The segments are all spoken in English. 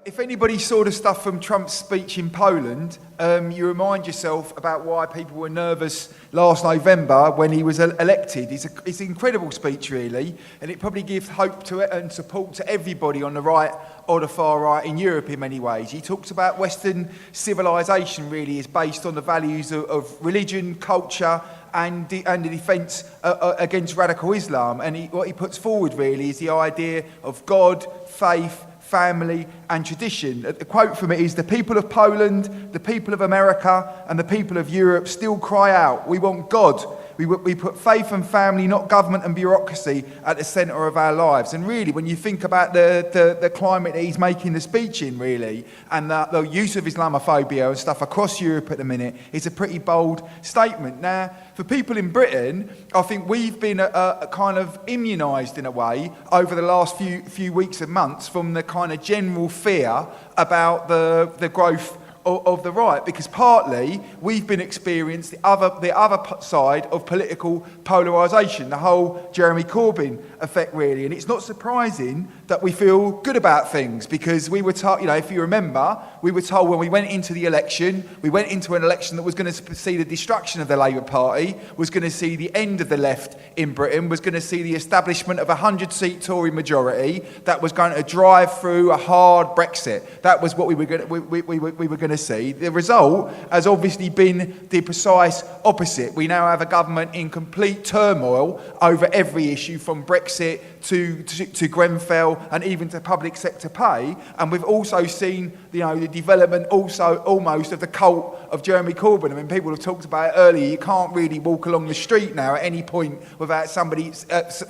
If anybody saw the stuff from Trump's speech in Poland, you remind yourself about why people were nervous last November when he was elected. It's an incredible speech, really, and it probably gives hope to it and support to everybody on the right or the far right in Europe in many ways. He talks about Western civilization really is based on the values of religion, culture, and the defence against radical Islam. And what he puts forward really is the idea of God, faith, family and tradition. The quote from it is, "The people of Poland, the people of America and the people of Europe still cry out, we want God. We put faith and family, not government and bureaucracy, at the centre of our lives." And really, when you think about the climate that he's making the speech in, really, and the use of Islamophobia and stuff across Europe at the minute, it's a pretty bold statement. Now, for people in Britain, I think we've been a kind of immunised in a way over the last few weeks and months from the kind of general fear about the growth of the right, because partly we've been experiencing the other side of political polarisation, the whole Jeremy Corbyn effect really, and it's not surprising that we feel good about things, because we were told, if you remember, we were told when we went into the election, we went into an election that was going to see the destruction of the Labour Party, was going to see the end of the left in Britain, was going to see the establishment of a 100-seat Tory majority that was going to drive through a hard Brexit. That was what we were going to see. The result has obviously been the precise opposite. We now have a government in complete turmoil over every issue, from Brexit to Grenfell and even to public sector pay. And we've also seen the development also almost of the cult of Jeremy Corbyn. I mean, people have talked about it earlier. You can't really walk along the street now at any point without somebody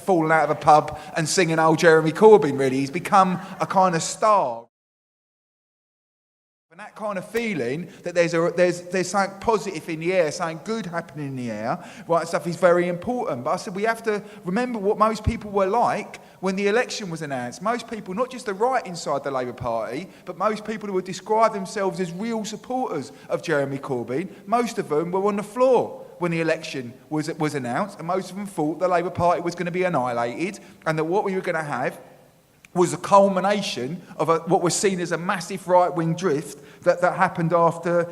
falling out of a pub and singing "Oh, Jeremy Corbyn," really. He's become a kind of star. And that kind of feeling that there's something positive in the air, something good happening in the air, right, stuff is very important. But I said we have to remember what most people were like when the election was announced. Most people, not just the right inside the Labour Party, but most people who would describe themselves as real supporters of Jeremy Corbyn, most of them were on the floor when the election was announced, and most of them thought the Labour Party was going to be annihilated, and that what we were going to have was a culmination of what was seen as a massive right-wing drift that happened after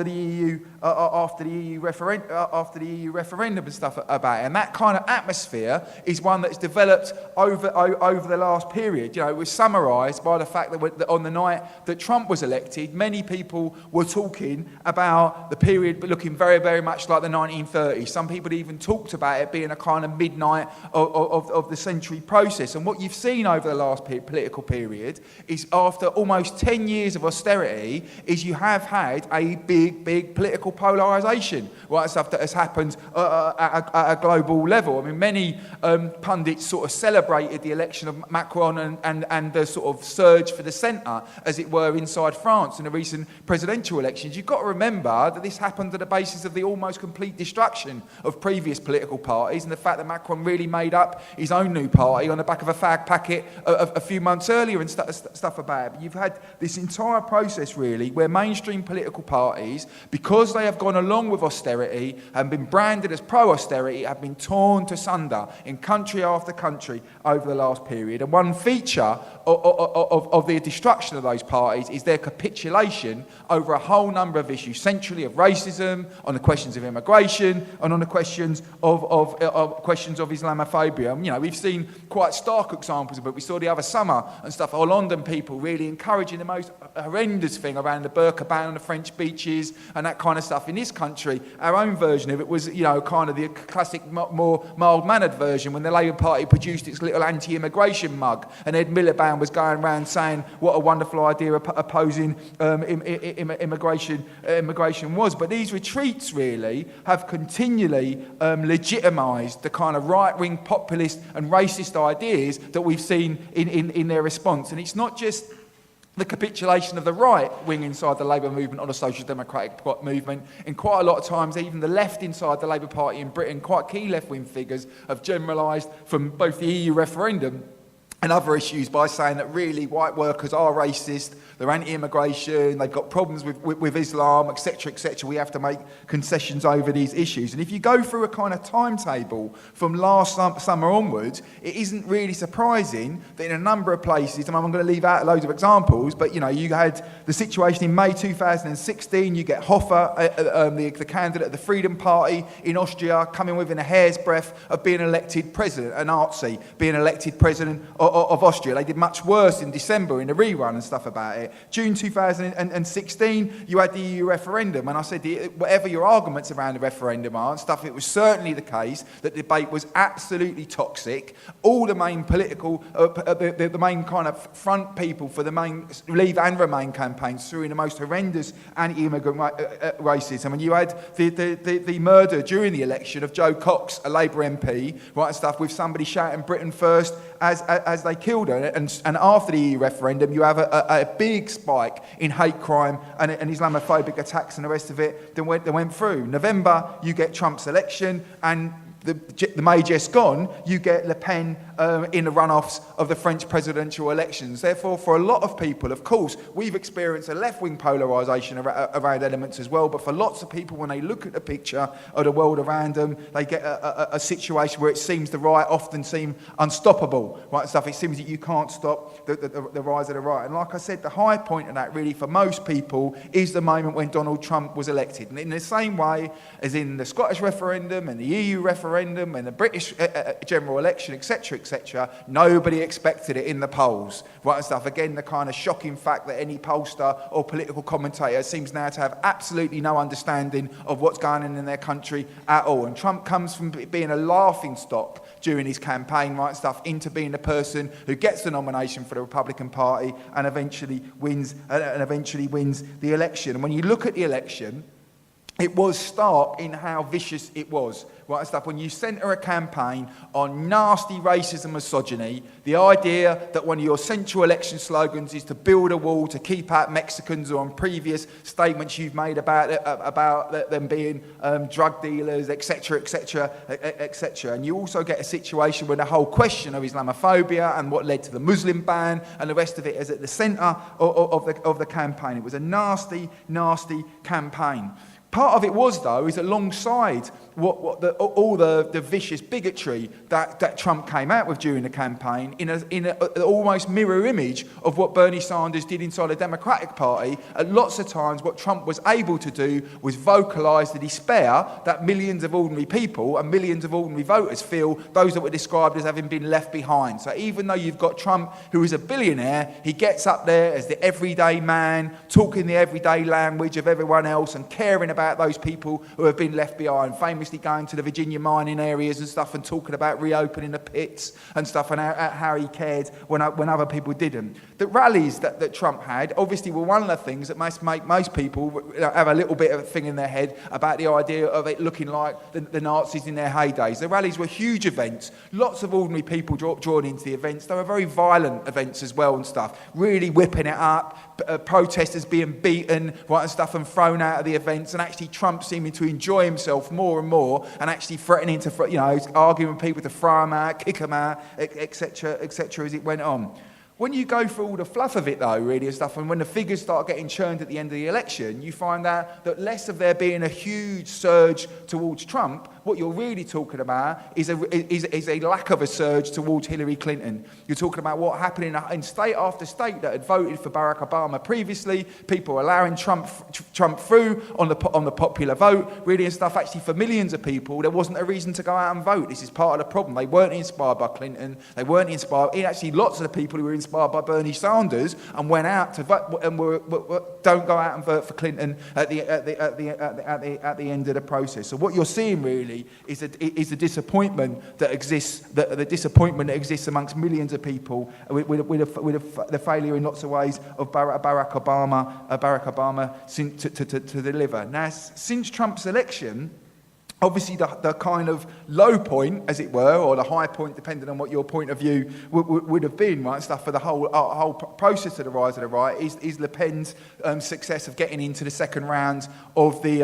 the EU referendum and stuff about it. And that kind of atmosphere is one that's developed over the last period. It was summarised by the fact that on the night that Trump was elected, many people were talking about the period but looking very, very much like the 1930s. Some people even talked about it being a kind of midnight of the century process. And what you've seen over the last political period is, after almost 10 years of austerity, is you have had a big political polarisation, right? Stuff that has happened at a global level. I mean, many pundits sort of celebrated the election of Macron and the sort of surge for the centre, as it were, inside France in the recent presidential elections. You've got to remember that this happened at the basis of the almost complete destruction of previous political parties, and the fact that Macron really made up his own new party on the back of a fag packet a few months earlier and stuff about it. But you've had this entire process, really, where mainstream political parties, because they have gone along with austerity and been branded as pro-austerity, have been torn to sunder in country after country over the last period. And one feature of the destruction of those parties is their capitulation over a whole number of issues, centrally of racism, on the questions of immigration, and on the questions of Islamophobia. And, we've seen quite stark examples of it. We saw the other summer and stuff, our London people really encouraging the most horrendous thing around the burqa ban on the French beaches and that kind of stuff. In this country, our own version of it was, kind of the classic, more mild-mannered version, when the Labour Party produced its little anti-immigration mug, and Ed Miliband was going around saying what a wonderful idea opposing immigration was. But these retreats really have continually legitimised the kind of right-wing populist and racist ideas that we've seen in their response. And it's not just the capitulation of the right wing inside the Labour movement or the Social Democratic movement. In quite a lot of times, even the left inside the Labour Party in Britain, quite key left-wing figures, have generalised from both the EU referendum and other issues by saying that really white workers are racist, they're anti-immigration, they've got problems with Islam, etc., etc. We have to make concessions over these issues. And if you go through a kind of timetable from last summer onwards, it isn't really surprising that in a number of places, and I'm going to leave out loads of examples, but you had the situation in May 2016, you get Hofer, the candidate of the Freedom Party in Austria, coming within a hair's breadth of being elected president, a Nazi being elected president of Austria. They did much worse in December in the rerun and stuff about it. June 2016, you had the EU referendum, and I said, whatever your arguments around the referendum are and stuff, it was certainly the case that the debate was absolutely toxic. All the main political, the main kind of front people for the main Leave and Remain campaigns threw in the most horrendous anti-immigrant racism, and you had the murder during the election of Joe Cox, a Labour MP, right, and stuff, with somebody shouting Britain first as they killed her. And after the EU referendum, you have a big spike in hate crime and Islamophobic attacks and the rest of it that went through. November, you get Trump's election, and the May just gone, you get Le Pen in the runoffs of the French presidential elections. Therefore, for a lot of people, of course, we've experienced a left-wing polarisation around elements as well, but for lots of people, when they look at the picture of the world around them, they get a situation where it seems the right often seem unstoppable, right, stuff. It seems that you can't stop the rise of the right. And like I said, the high point of that, really, for most people, is the moment when Donald Trump was elected. And in the same way as in the Scottish referendum and the EU referendum and the British general election, etc., nobody expected it in the polls, right, and stuff. Again, the kind of shocking fact that any pollster or political commentator seems now to have absolutely no understanding of what's going on in their country at all. And Trump comes from being a laughing stock during his campaign, right, and stuff, into being the person who gets the nomination for the Republican Party and eventually wins the election. And when you look at the election, it was stark in how vicious it was, right, and stuff. When you centre a campaign on nasty racism and misogyny, the idea that one of your central election slogans is to build a wall to keep out Mexicans, or on previous statements you've made about them being drug dealers, etc., etc., etc. And you also get a situation where the whole question of Islamophobia and what led to the Muslim ban and the rest of it is at the centre of the campaign. It was a nasty, nasty campaign. Part of it was, though, is alongside all the vicious bigotry that Trump came out with during the campaign, in an almost mirror image of what Bernie Sanders did inside the Democratic Party. At lots of times, what Trump was able to do was vocalise the despair that millions of ordinary people and millions of ordinary voters feel, those that were described as having been left behind. So even though you've got Trump, who is a billionaire, he gets up there as the everyday man, talking the everyday language of everyone else and caring about those people who have been left behind, famously going to the Virginia mining areas and stuff and talking about reopening the pits and stuff, and how he cared when other people didn't. The rallies that Trump had obviously were one of the things that must make most people have a little bit of a thing in their head about the idea of it looking like the Nazis in their heydays. The rallies were huge events, lots of ordinary people drawn into the events. They were very violent events as well and stuff, really whipping it up, protesters being beaten, right, and stuff, and thrown out of the events, and actually Trump seeming to enjoy himself more and more, and actually threatening to, arguing with people to throw him out, kick him out, etc., etc., as it went on. When you go through all the fluff of it, though, really, and stuff, and when the figures start getting churned at the end of the election, you find out that less of there being a huge surge towards Trump. What you're really talking about is a lack of a surge towards Hillary Clinton. You're talking about what happened in state after state that had voted for Barack Obama previously, people allowing Trump through on the popular vote, really, and stuff. Actually, for millions of people, there wasn't a reason to go out and vote. This is part of the problem. They weren't inspired by Clinton. They weren't inspired. Actually, lots of the people who were inspired by Bernie Sanders and went out to vote and don't go out and vote for Clinton at the end of the process. So what you're seeing really is the disappointment that exists. The disappointment that exists amongst millions of people with the failure in lots of ways of Barack Obama to deliver. Now, since Trump's election, Obviously, the kind of low point, as it were, or the high point, depending on what your point of view would have been, right? Stuff for the whole process of the rise of the right is Le Pen's success of getting into the second round of the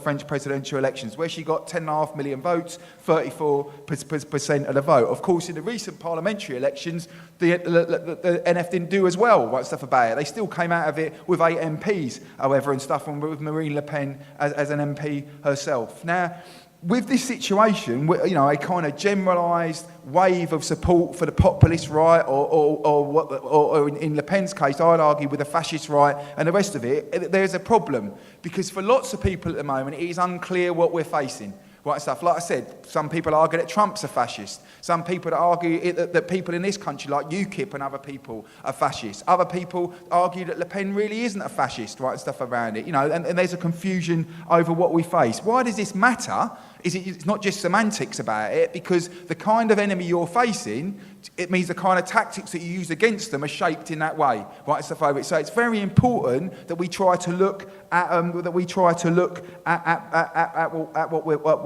French presidential elections, where she got 10.5 million votes, 34% of the vote. Of course, in the recent parliamentary elections, the NF didn't do as well, right? Stuff about it. They still came out of it with 8 MPs, however, and stuff, and with Marine Le Pen as an MP herself. Now, with this situation, a kind of generalised wave of support for the populist right, or in Le Pen's case, I'd argue with the fascist right and the rest of it, there's a problem. Because for lots of people at the moment, it is unclear what we're facing. Right, stuff. Like I said, some people argue that Trump's a fascist. Some people argue that people in this country, like UKIP and other people, are fascists. Other people argue that Le Pen really isn't a fascist, right, stuff around it. And there's a confusion over what we face. Why does this matter? It's not just semantics about it, because the kind of enemy you're facing, it means the kind of tactics that you use against them are shaped in that way, right? So it's very important that we try to look at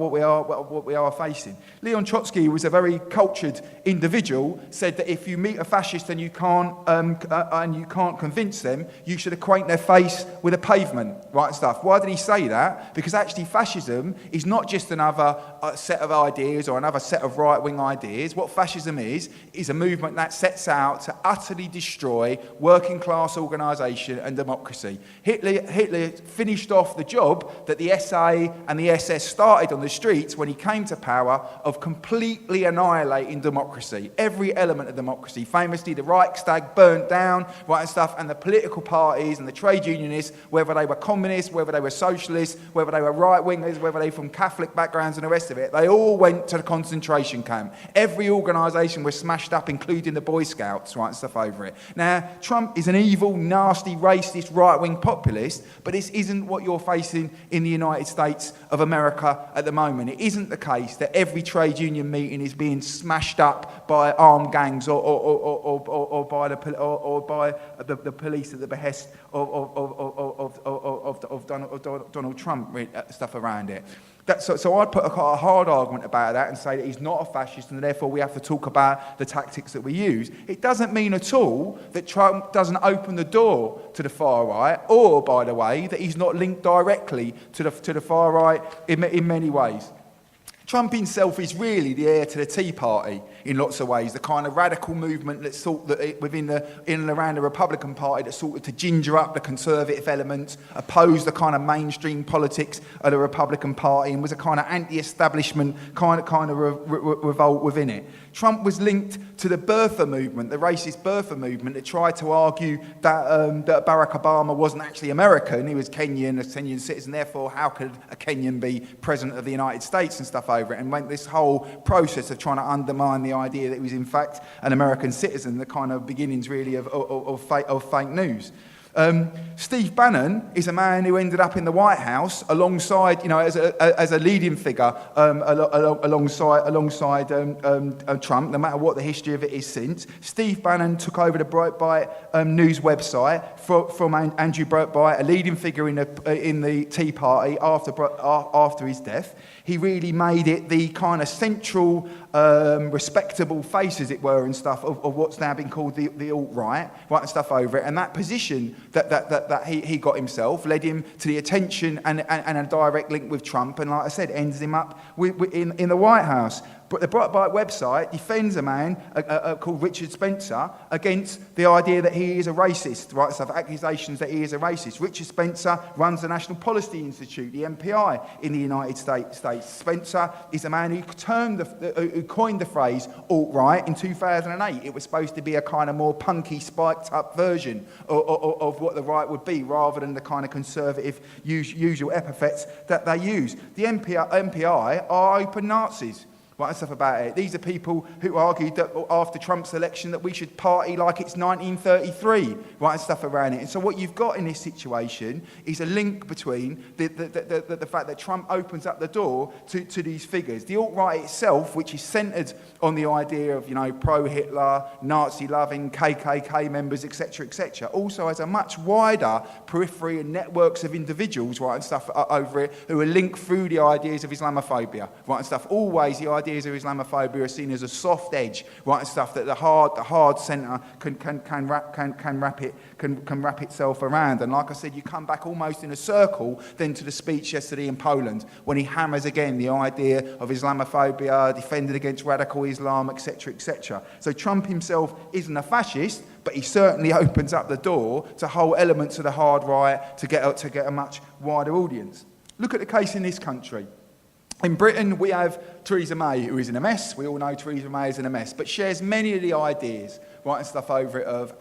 what we are facing. Leon Trotsky was a very cultured individual. Said that if you meet a fascist and you can't convince them, you should acquaint their face with a pavement, right? Stuff. Why did he say that? Because actually, fascism is not just another set of ideas or another set of right-wing ideas. What fascism is a movement that sets out to utterly destroy working-class organisation and democracy. Hitler finished off the job that the SA and the SS started on the streets when he came to power, of completely annihilating democracy, every element of democracy. Famously, the Reichstag burnt down, right, and stuff, and the political parties and the trade unionists, whether they were communists, whether they were socialists, whether they were right-wingers, whether they were from Catholic backgrounds and the rest of it, they all went to the concentration camp. Every organisation was smashed up, including the Boy Scouts, right, and stuff over it. Now, Trump is an evil, nasty, racist, right-wing populist, but this isn't what you're facing in the United States of America at the moment. It isn't the case that every trade union meeting is being smashed up by armed gangs or by the police at the behest of Donald Trump, stuff around it. So I'd put a hard argument about that and say that he's not a fascist, and therefore we have to talk about the tactics that we use. It doesn't mean at all that Trump doesn't open the door to the far right, or, by the way, that he's not linked directly to the far right in many ways. Trump himself is really the heir to the Tea Party in lots of ways, the kind of radical movement that in and around the Republican Party that sought to ginger up the conservative elements, oppose the kind of mainstream politics of the Republican Party, and was a kind of anti-establishment kind of revolt within it. Trump was linked to the birther movement, the racist birther movement, that tried to argue that Barack Obama wasn't actually American, he was Kenyan, a Kenyan citizen, therefore how could a Kenyan be president of the United States and stuff over it, and went this whole process of trying to undermine the idea that he was in fact an American citizen, the kind of beginnings really of fake news. Steve Bannon is a man who ended up in the White House alongside, as a leading figure alongside Trump, no matter what the history of it is since. Steve Bannon took over the Breitbart news website from Andrew Breitbart, a leading figure in the Tea Party after his death. He really made it the kind of central, respectable face, as it were, and stuff of what's now been called the alt-right, right, and stuff over it. And that position that he got himself led him to the attention and a direct link with Trump, and like I said, ends him up in the White House. But the Breitbart website defends a man called Richard Spencer against the idea that he is a racist, right? So accusations that he is a racist. Richard Spencer runs the National Policy Institute, the NPI, in the United States. Spencer is a man who coined the phrase alt-right in 2008. It was supposed to be a kind of more punky, spiked-up version of what the right would be, rather than the kind of conservative usual epithets that they use. The NPI are open Nazis. right, and stuff about it. These are people who argued that after Trump's election that we should party like it's 1933, right, and stuff around it. And so what you've got in this situation is a link between the fact that Trump opens up the door to these figures. The alt-right itself, which is centred on the idea of, pro-Hitler, Nazi-loving, KKK members, etc., also has a much wider periphery and networks of individuals, right, and stuff over it, who are linked through the ideas of Islamophobia, right, and stuff. Always the ideas of Islamophobia are seen as a soft edge, right, and stuff that the hard centre can wrap itself around. And like I said, you come back almost in a circle then to the speech yesterday in Poland when he hammers again the idea of Islamophobia, defended against radical Islam, etc. So Trump himself isn't a fascist, but he certainly opens up the door to whole elements of the hard right to get a much wider audience. Look at the case in this country. In Britain, we have Theresa May, who is in a mess. We all know Theresa May is in a mess, but shares many of the ideas, right, and stuff over it of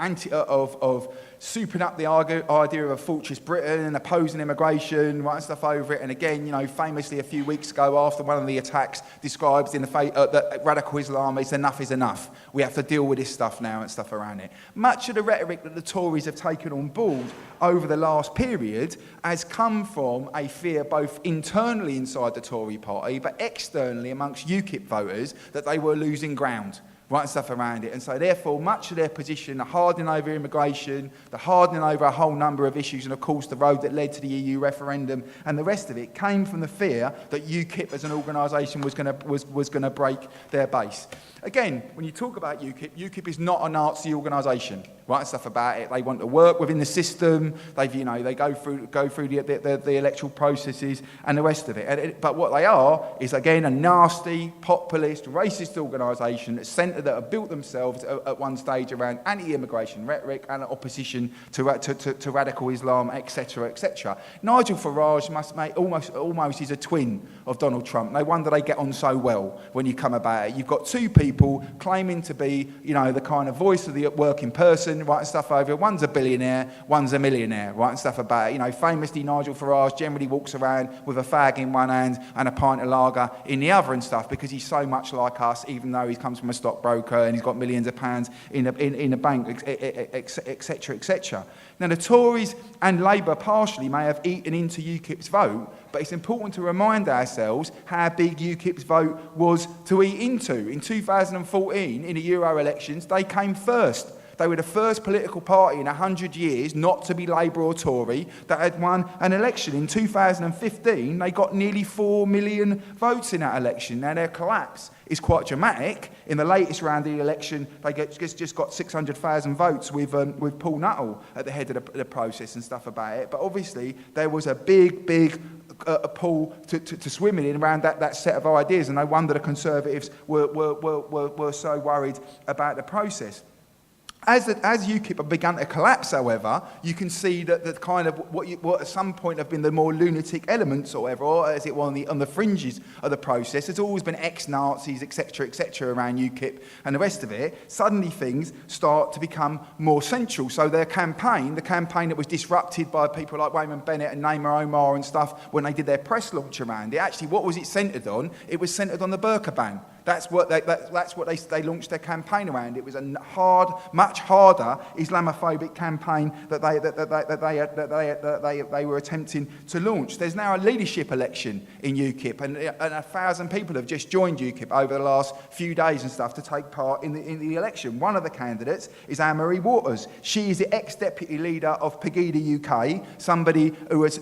souping up the idea of a fortress Britain and opposing immigration, right, and stuff over it. And again, famously a few weeks ago after one of the attacks describes in the that radical Islam is enough. We have to deal with this stuff now and stuff around it. Much of the rhetoric that the Tories have taken on board over the last period has come from a fear both internally inside the Tory party but externally amongst UKIP voters that they were losing ground, right, and stuff around it. And so therefore much of their position, the hardening over immigration, the hardening over a whole number of issues, and of course the road that led to the EU referendum and the rest of it, came from the fear that UKIP as an organisation was going to break their base. Again, when you talk about UKIP is not a Nazi organisation, right, and stuff about it. They want to work within the system. They go through the electoral processes and the rest of it. But what they are is again a nasty, populist, racist organisation that have built themselves at one stage around anti-immigration rhetoric and opposition to radical Islam, etc. Nigel Farage almost is a twin of Donald Trump. No wonder they get on so well when you come about it. You've got two people claiming to be, the kind of voice of the working person, right, and stuff over. One's a billionaire, one's a millionaire, right, and stuff about it. Famously, Nigel Farage generally walks around with a fag in one hand and a pint of lager in the other and stuff because he's so much like us, even though he comes from a stockbroker and he's got millions of pounds in a bank, etc. Now, the Tories and Labour partially may have eaten into UKIP's vote, but it's important to remind ourselves how big UKIP's vote was to eat into. In 2014, in the Euro elections, they came first. They were the first political party in 100 years not to be Labour or Tory that had won an election. In 2015, they got nearly 4 million votes in that election. Now, their collapse is quite dramatic. In the latest round of the election, they just got 600,000 votes with Paul Nuttall at the head of the process and stuff about it. But obviously, there was a big a pool to swim in around that set of ideas, and no wonder the Conservatives were so worried about the process. As UKIP have begun to collapse, however, you can see that the kind of what at some point have been the more lunatic elements, or whatever, or as it were on the fringes of the process, has always been ex-Nazis, etc., around UKIP and the rest of it. Suddenly things start to become more central. So their campaign, the campaign that was disrupted by people like Wayman Bennett and Naima Omar and stuff when they did their press launch around it, actually what was it centred on? It was centred on the burqa ban. That's what they launched their campaign around. It was a much harder Islamophobic campaign that they were attempting to launch. There's now a leadership election in UKIP, and 1,000 people have just joined UKIP over the last few days and stuff to take part in the election. One of the candidates is Anne-Marie Waters. She is the ex-deputy leader of Pegida UK, somebody who has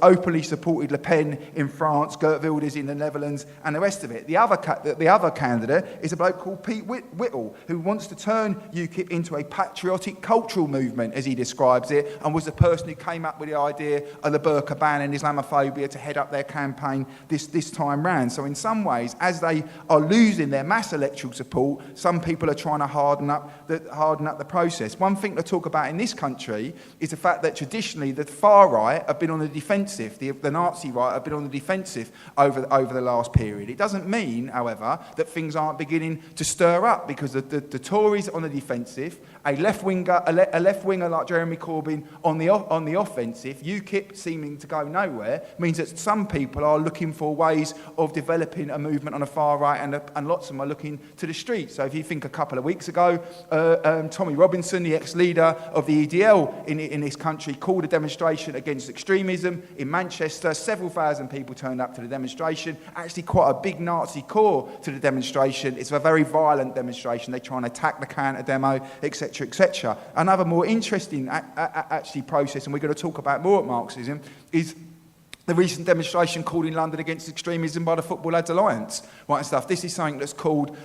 openly supported Le Pen in France, Geert Wilders in the Netherlands, and the rest of it. The other candidate is a bloke called Pete Whittle, who wants to turn UKIP into a patriotic cultural movement, as he describes it, and was the person who came up with the idea of the burqa ban and Islamophobia to head up their campaign this time round. So in some ways, as they are losing their mass electoral support, some people are trying to harden up the process. One thing to talk about in this country is the fact that traditionally the far right have been on the defensive, the Nazi right have been on the defensive over the last period. It doesn't mean, however, that things aren't beginning to stir up, because the Tories on the defensive, a left winger like Jeremy Corbyn on the offensive, UKIP seeming to go nowhere, means that some people are looking for ways of developing a movement on the far right, and lots of them are looking to the streets. So if you think a couple of weeks ago, Tommy Robinson, the ex-leader of the EDL in this country, called a demonstration against extremism in Manchester. Several thousand people turned up to the demonstration. Actually quite a big Nazi core to the demonstration. It's a very violent demonstration. They try and attack the counter demo, etc., etc. Another more interesting actually process, and we're going to talk about more at Marxism, is the recent demonstration called in London against extremism by the Football Lads Alliance, right, and stuff. This is something that's called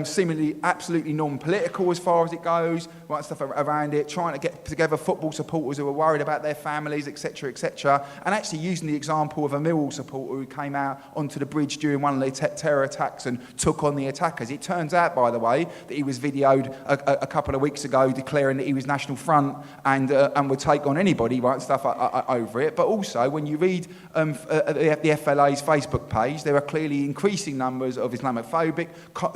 seemingly absolutely non-political as far as it goes, right, and stuff around it, trying to get together football supporters who are worried about their families, etc., etc., and actually using the example of a Millwall supporter who came out onto the bridge during one of the terror attacks and took on the attackers. It turns out, by the way, that he was videoed a couple of weeks ago declaring that he was National Front and would take on anybody, right, and stuff over it. But also, when you read the FLA's Facebook page, there are clearly increasing numbers of Islamophobic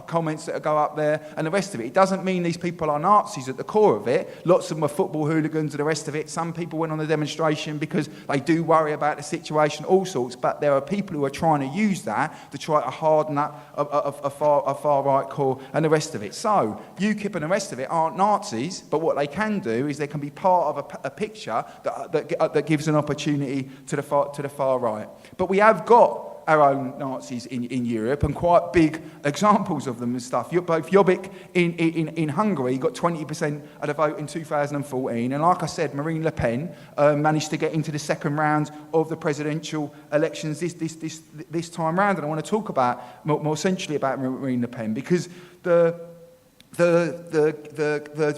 comments that go up there and the rest of it. It doesn't mean these people are Nazis at the core of it. Lots of them are football hooligans and the rest of it. Some people went on the demonstration because they do worry about the situation, all sorts, but there are people who are trying to use that to try to harden up a far right core and the rest of it. So UKIP and the rest of it aren't Nazis, but what they can do is they can be part of a picture that gives an opportunity to the far right. But we have got our own Nazis in Europe, and quite big examples of them and stuff. Both Jobbik in Hungary got 20% of the vote in 2014, and like I said, Marine Le Pen managed to get into the second round of the presidential elections this time round. And I want to talk about more essentially about Marine Le Pen, because the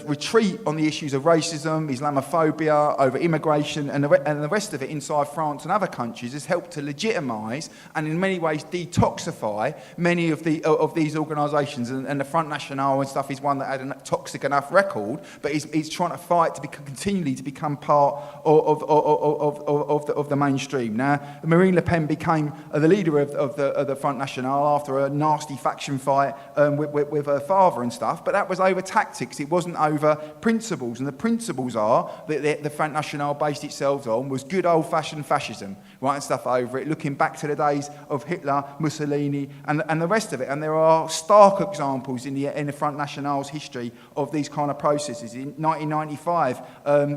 retreat on the issues of racism, Islamophobia, over immigration, and the rest of it inside France and other countries has helped to legitimise and in many ways detoxify many of these organisations. And the Front National and stuff is one that had a toxic enough record, but he's trying to fight to continually to become part of the mainstream. Now, Marine Le Pen became the leader of the Front National after a nasty faction fight with her father and stuff. But that was over tactics. It wasn't over principles. And the principles are that the Front National based itself on was good old-fashioned fascism, right, and stuff over it, looking back to the days of Hitler, Mussolini, and the rest of it. And there are stark examples in the Front National's history of these kind of processes. In 1995,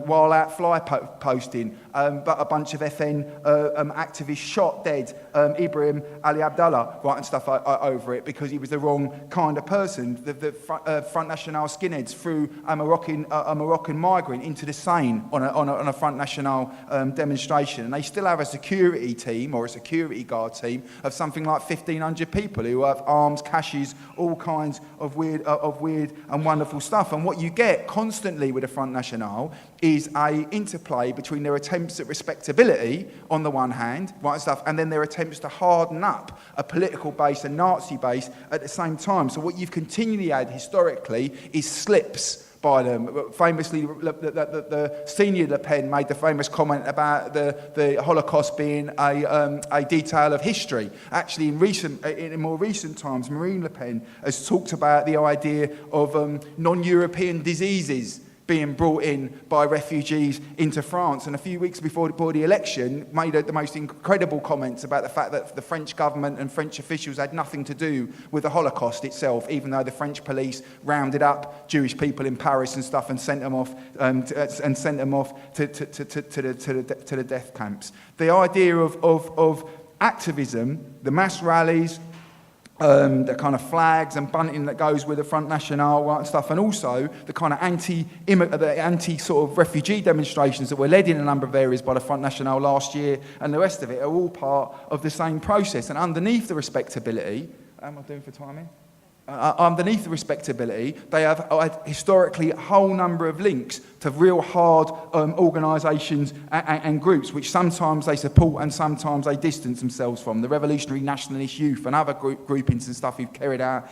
while out fly posting, but a bunch of FN activists shot dead Ibrahim Ali Abdallah, right, and stuff over it, because he was the wrong kind of person. The Front National skinheads threw a Moroccan migrant into the Seine on a Front National demonstration, and they still have a security team or a security guard team of something like 1,500 people who have arms, caches, all kinds of weird and wonderful stuff. And what you get constantly with the Front National is a interplay between their attempts at respectability on the one hand, right, and stuff, and then their attempts to harden up a political base, a Nazi base at the same time. So what you've continually had historically is slips by them. Famously, the senior Le Pen made the famous comment about the Holocaust being a detail of history. Actually, in more recent times, Marine Le Pen has talked about the idea of non-European diseases being brought in by refugees into France. And a few weeks before the election, made the most incredible comments about the fact that the French government and French officials had nothing to do with the Holocaust itself, even though the French police rounded up Jewish people in Paris and stuff and sent them off to the death camps. The idea of activism, the mass rallies, the kind of flags and bunting that goes with the Front National, right, and stuff, and also the kind of anti sort of refugee demonstrations that were led in a number of areas by the Front National last year, and the rest of it are all part of the same process. And underneath the respectability, how am I doing for timing? underneath the respectability, they have historically a whole number of links to real hard organisations and groups, which sometimes they support and sometimes they distance themselves from. The Revolutionary Nationalist Youth and other groupings and stuff who've carried out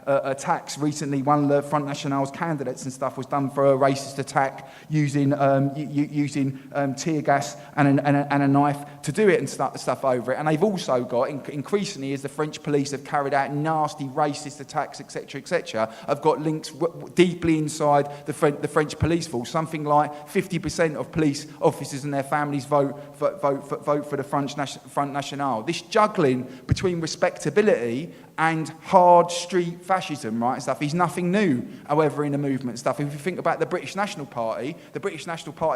attacks recently. One of the Front National's candidates and stuff was done for a racist attack using tear gas and a knife to do it and stuff over it. And they've also got, increasingly, as the French police have carried out nasty racist attacks, etc., have got links deeply inside the French police force. Something like 50% of police officers and their families vote for the Front National. This juggling between respectability and hard street fascism, right, stuff, is nothing new, however, in the movement stuff. If you think about the British National Party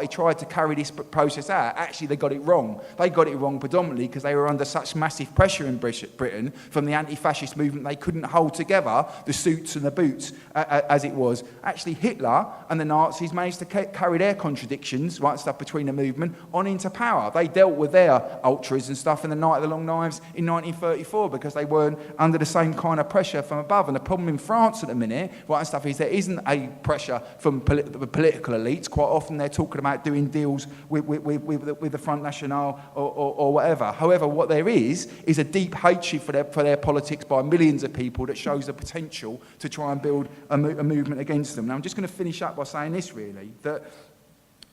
tried to carry this process out. Actually, they got it wrong. They got it wrong predominantly because they were under such massive pressure in Britain from the anti-fascist movement, they couldn't hold together the suits and the boots as it was. Actually, Hitler and the Nazis managed to carry their contradictions, right, stuff between the movement on into power. They dealt with their ultras and stuff in the Night of the Long Knives in 1934 because they weren't under the same kind of pressure from above. And the problem in France at the minute, right, and stuff, is there isn't a pressure from the political elites. Quite often they're talking about doing deals with the Front National or whatever. However, what there is a deep hatred for their politics by millions of people that shows the potential to try and build a movement against them. Now, I'm just going to finish up by saying this, really, that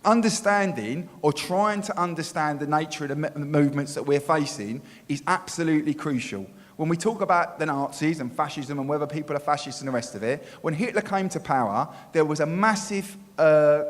understanding or trying to understand the nature of the movements that we're facing is absolutely crucial. When we talk about the Nazis and fascism and whether people are fascists and the rest of it, when Hitler came to power, there was a massive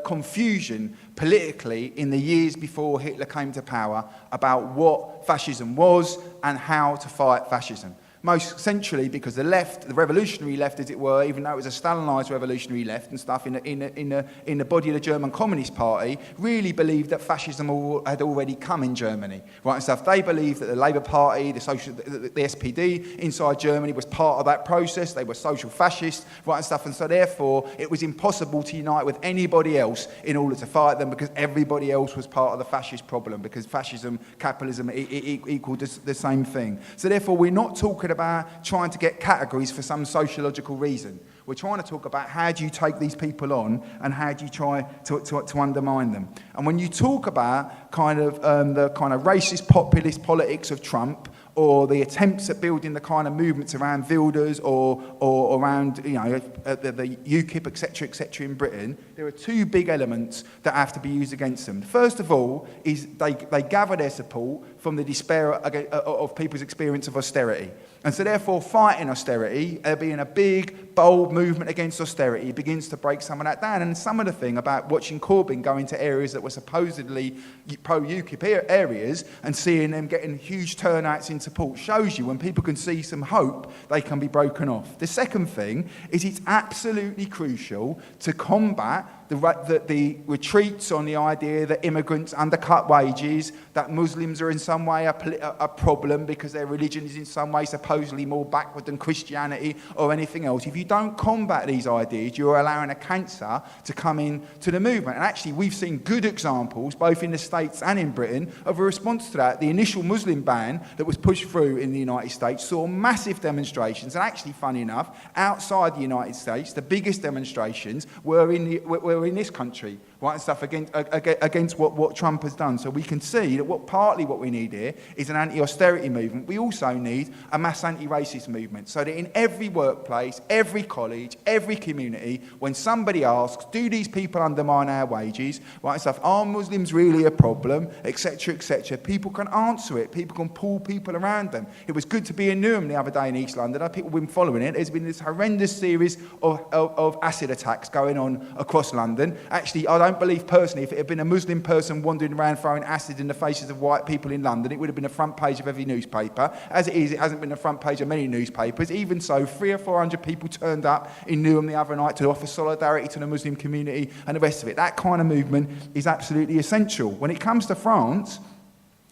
confusion politically in the years before Hitler came to power about what fascism was and how to fight fascism. Most centrally because the left, the revolutionary left as it were, even though it was a Stalinised revolutionary left and stuff in the body of the German Communist Party, really believed that fascism had already come in Germany, right, and stuff. They believed that the Labour Party, the SPD inside Germany was part of that process. They were social fascists, right, and stuff, and so therefore it was impossible to unite with anybody else in order to fight them because everybody else was part of the fascist problem because fascism, capitalism equaled the same thing. So therefore we're not talking about trying to get categories for some sociological reason. We're trying to talk about how do you take these people on and how do you try to undermine them. And when you talk about the kind of racist populist politics of Trump or the attempts at building the kind of movements around Wilders or around the UKIP, etc., in Britain, there are two big elements that have to be used against them. First of all is they gather their support from the despair of people's experience of austerity. And so therefore fighting austerity, being a big, bold movement against austerity, begins to break some of that down. And some of the thing about watching Corbyn go into areas that were supposedly pro-UKIP areas and seeing them getting huge turnouts in support shows you when people can see some hope, they can be broken off. The second thing is it's absolutely crucial to combat the retreats on the idea that immigrants undercut wages, that Muslims are in some way a problem because their religion is in some way supposedly more backward than Christianity or anything else. If you don't combat these ideas, you're allowing a cancer to come into the movement. And actually, we've seen good examples, both in the States and in Britain, of a response to that. The initial Muslim ban that was pushed through in the United States saw massive demonstrations. And actually, funny enough, outside the United States, the biggest demonstrations were in this country, right, and stuff against what Trump has done. So we can see that partly what we need here is an anti-austerity movement. We also need a mass anti-racist movement, so that in every workplace, every college, every community, when somebody asks, do these people undermine our wages, right, and stuff, are Muslims really a problem, etc., people can answer it. People can pull people around them. It was good to be in Newham the other day in East London. People have been following it. There's been this horrendous series of acid attacks going on across London. Actually, I don't believe personally if it had been a Muslim person wandering around throwing acid in the faces of white people in London, it would have been the front page of every newspaper. As it is, it hasn't been the front page of many newspapers. Even so, 300 or 400 people turned up in Newham the other night to offer solidarity to the Muslim community and the rest of it. That kind of movement is absolutely essential. When it comes to France,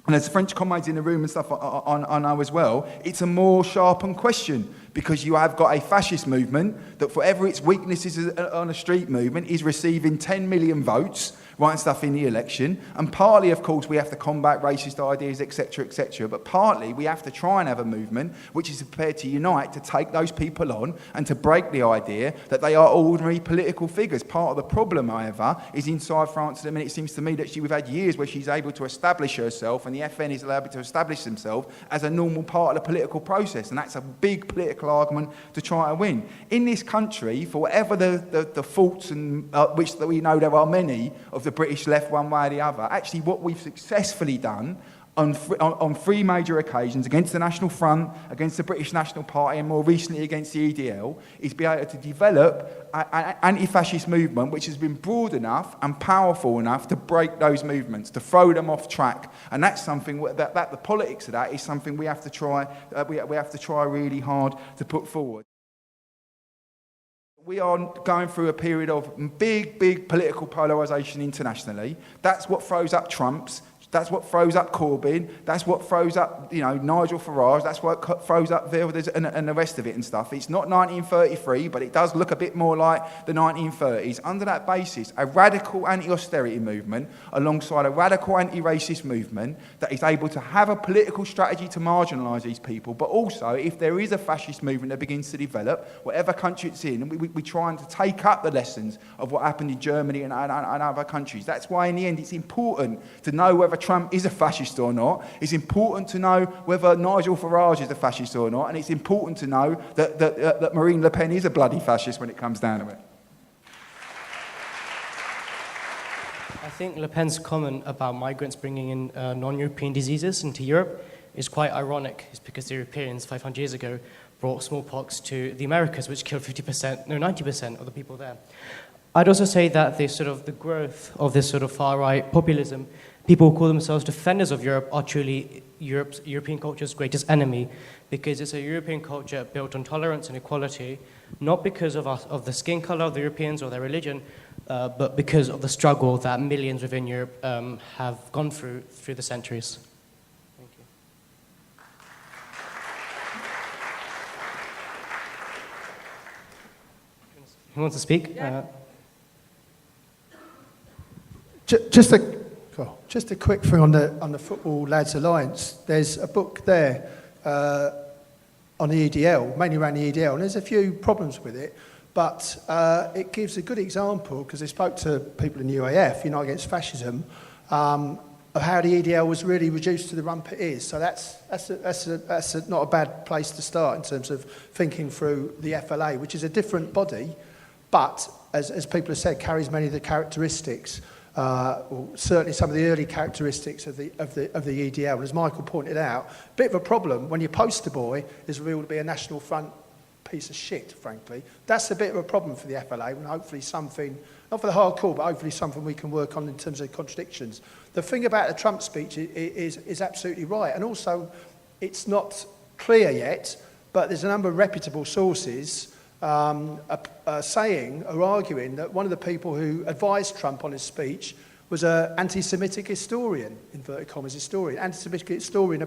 and there's French comrades in the room and stuff I know as well, it's a more sharpened question because you have got a fascist movement that, for ever its weaknesses on a street movement, is receiving 10 million votes, writing stuff in the election. And partly, of course, we have to combat racist ideas, etc., etc. But partly, we have to try and have a movement which is prepared to unite, to take those people on and to break the idea that they are ordinary political figures. Part of the problem, however, is inside France at the minute. It seems to me that we've had years where she's able to establish herself and the FN is allowed to establish themselves as a normal part of the political process. And that's a big political argument to try and win. In this country, for whatever the faults, and which that we know there are many of the British left one way or the other, actually what we've successfully done on three major occasions, against the National Front, against the British National Party, and more recently against the EDL, is be able to develop an anti-fascist movement which has been broad enough and powerful enough to break those movements, to throw them off track. And that's something that the politics of that is something we have to try. We have to try really hard to put forward. We are going through a period of big political polarisation internationally. That's what throws up Trump's. That's what throws up Corbyn. That's what throws up, Nigel Farage. That's what throws up Wilders and the rest of it and stuff. It's not 1933, but it does look a bit more like the 1930s. Under that basis, a radical anti-austerity movement alongside a radical anti-racist movement that is able to have a political strategy to marginalise these people, but also, if there is a fascist movement that begins to develop, whatever country it's in, we try to take up the lessons of what happened in Germany and other countries. That's why, in the end, it's important to know whether Trump is a fascist or not. It's important to know whether Nigel Farage is a fascist or not, and it's important to know that Marine Le Pen is a bloody fascist when it comes down to it. I think Le Pen's comment about migrants bringing in non-European diseases into Europe is quite ironic. It's because the Europeans 500 years ago brought smallpox to the Americas, which killed 90% of the people there. I'd also say that the growth of this sort of far-right populism, people who call themselves defenders of Europe, are truly European culture's greatest enemy, because it's a European culture built on tolerance and equality, not because of the skin color of the Europeans or their religion, but because of the struggle that millions within Europe have gone through the centuries. Thank you. Who wants to speak? Yeah. Just a quick thing on the Football Lads Alliance. There's a book there on the EDL, mainly around the EDL, and there's a few problems with it, but it gives a good example, because they spoke to people in the UAF, Unite Against Fascism, of how the EDL was really reduced to the rump it is. So that's not a bad place to start in terms of thinking through the FLA, which is a different body, but as people have said, carries many of the characteristics. Well, certainly some of the early characteristics of the EDL. And as Michael pointed out, a bit of a problem when your poster boy is revealed to be a National Front piece of shit, frankly. That's a bit of a problem for the FLA, and hopefully something, not for the hardcore, but hopefully something we can work on in terms of contradictions. The thing about the Trump speech is absolutely right, and also it's not clear yet, but there's a number of reputable sources saying or arguing that one of the people who advised Trump on his speech was an anti-Semitic historian, inverted commas historian, anti-Semitic historian,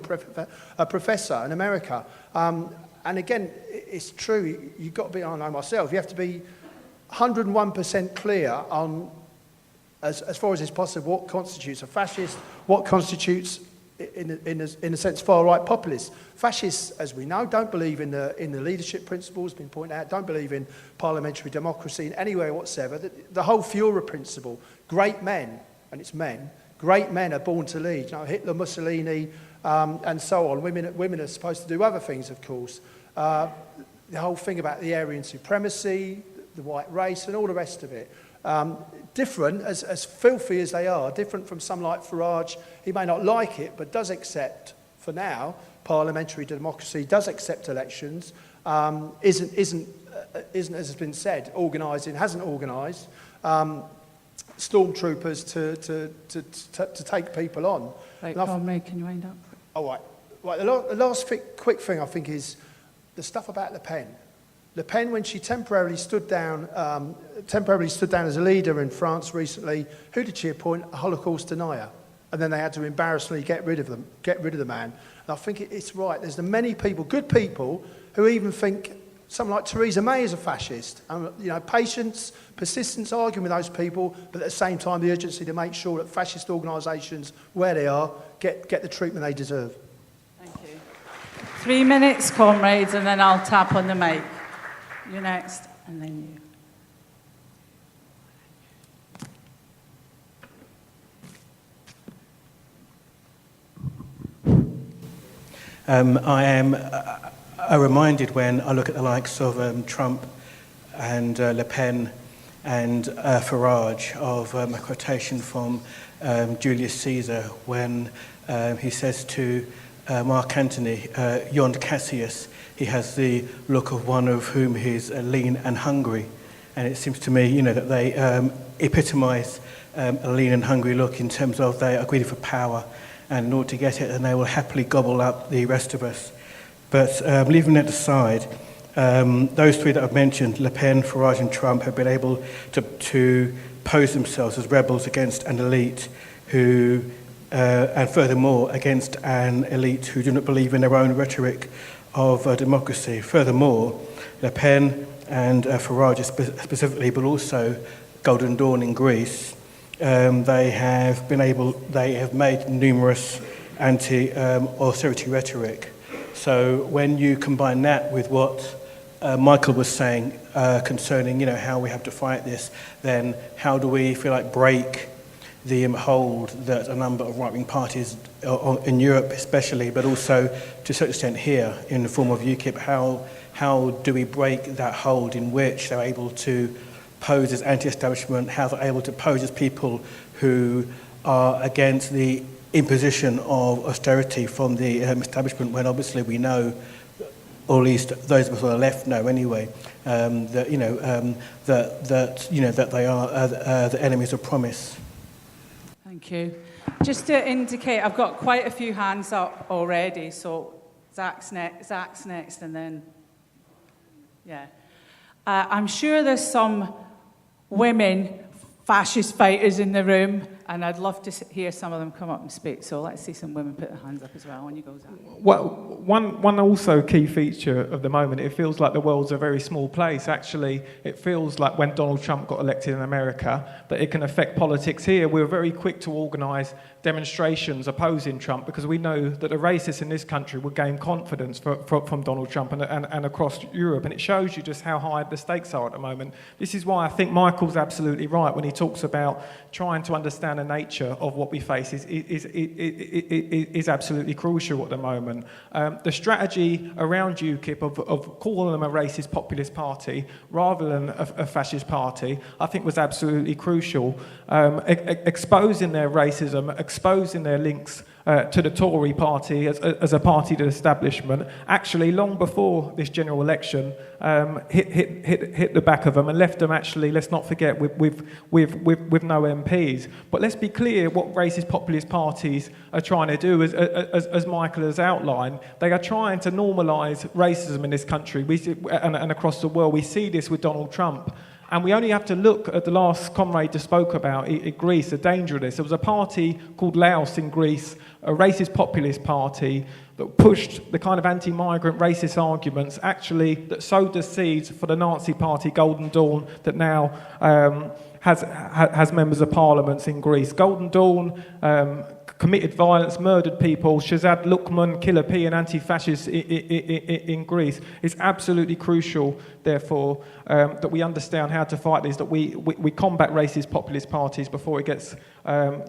a professor in America. And again, it's true, you've got to be, I know myself, you have to be 101% clear on, as far as is possible, what constitutes a fascist, what constitutes, in a sense, far-right populist. Fascists, as we know, don't believe in the leadership principles, been pointed out, don't believe in parliamentary democracy in any way whatsoever. The whole Führer principle, great men, and it's men, great men are born to lead. Hitler, Mussolini, and so on. Women are supposed to do other things, of course. The whole thing about the Aryan supremacy, the white race, and all the rest of it. Different, as filthy as they are, different from some like Farage. He may not like it, but does accept, for now, parliamentary democracy, does accept elections, isn't as has been said, organising, hasn't organised stormtroopers to take people on. Right, Conrad, can you wind up? All right. The last quick thing I think is the stuff about Le Pen. Le Pen, when she temporarily stood down as a leader in France recently, who did she appoint? A Holocaust denier. And then they had to embarrassingly get rid of the man. And I think it's right. There's many people, good people, who even think someone like Theresa May is a fascist. Patience, persistence, arguing with those people, but at the same time the urgency to make sure that fascist organisations, where they are, get the treatment they deserve. Thank you. 3 minutes, comrades, and then I'll tap on the mic. You next, and then you. I am reminded when I look at the likes of Trump and Le Pen and Farage of a quotation from Julius Caesar when he says to Mark Antony, "Yond Cassius, he has the look of one of whom he is lean and hungry." And it seems to me, that they epitomise a lean and hungry look in terms of they are greedy for power, and in order to get it, then they will happily gobble up the rest of us. But leaving that aside, those three that I've mentioned, Le Pen, Farage and Trump, have been able to pose themselves as rebels against an elite who, and furthermore, against an elite who do not believe in their own rhetoric of democracy. Furthermore, Le Pen and Farage specifically, but also Golden Dawn in Greece, they have made numerous anti-austerity rhetoric. So when you combine that with what Michael was saying concerning, how we have to fight this, then how do we, break the hold that a number of right-wing parties in Europe especially, but also to a certain extent here in the form of UKIP, how do we break that hold in which they're able to pose as anti-establishment, how they're able to pose as people who are against the imposition of austerity from the establishment, when obviously we know, or at least those of us on the left know anyway, that they are the enemies of promise. Thank you. Just to indicate, I've got quite a few hands up already, so Zach's next, and then, yeah. I'm sure there's some women fascist fighters in the room, and I'd love to hear some of them come up and speak. So let's see some women put their hands up as well. On you go, Zach. Well, one also key feature of the moment, it feels like the world's a very small place. Actually, it feels like when Donald Trump got elected in America, that it can affect politics here. We were very quick to organise demonstrations opposing Trump because we know that the racists in this country will gain confidence from Donald Trump and across Europe. And it shows you just how high the stakes are at the moment. This is why I think Michael's absolutely right when he talks about trying to understand the nature of what we face is absolutely crucial at the moment. The strategy around UKIP of calling them a racist populist party rather than a fascist party, I think was absolutely crucial. Exposing their racism, exposing their links to the Tory party as a party to the establishment, actually long before this general election, hit the back of them and left them actually, let's not forget, with no MPs. But let's be clear what racist populist parties are trying to do, as Michael has outlined. They are trying to normalise racism in this country and across the world. We see this with Donald Trump. And we only have to look at the last comrade just spoke about in Greece, the danger of this. There was a party called Laos in Greece, a racist populist party that pushed the kind of anti-migrant racist arguments, actually, that sowed the seeds for the Nazi party, Golden Dawn, that now has members of parliaments in Greece. Golden Dawn committed violence, murdered people, Shazad Lukman, Killer P, and anti-fascists in Greece. It's absolutely crucial, therefore, that we understand how to fight this, that we combat racist populist parties before it gets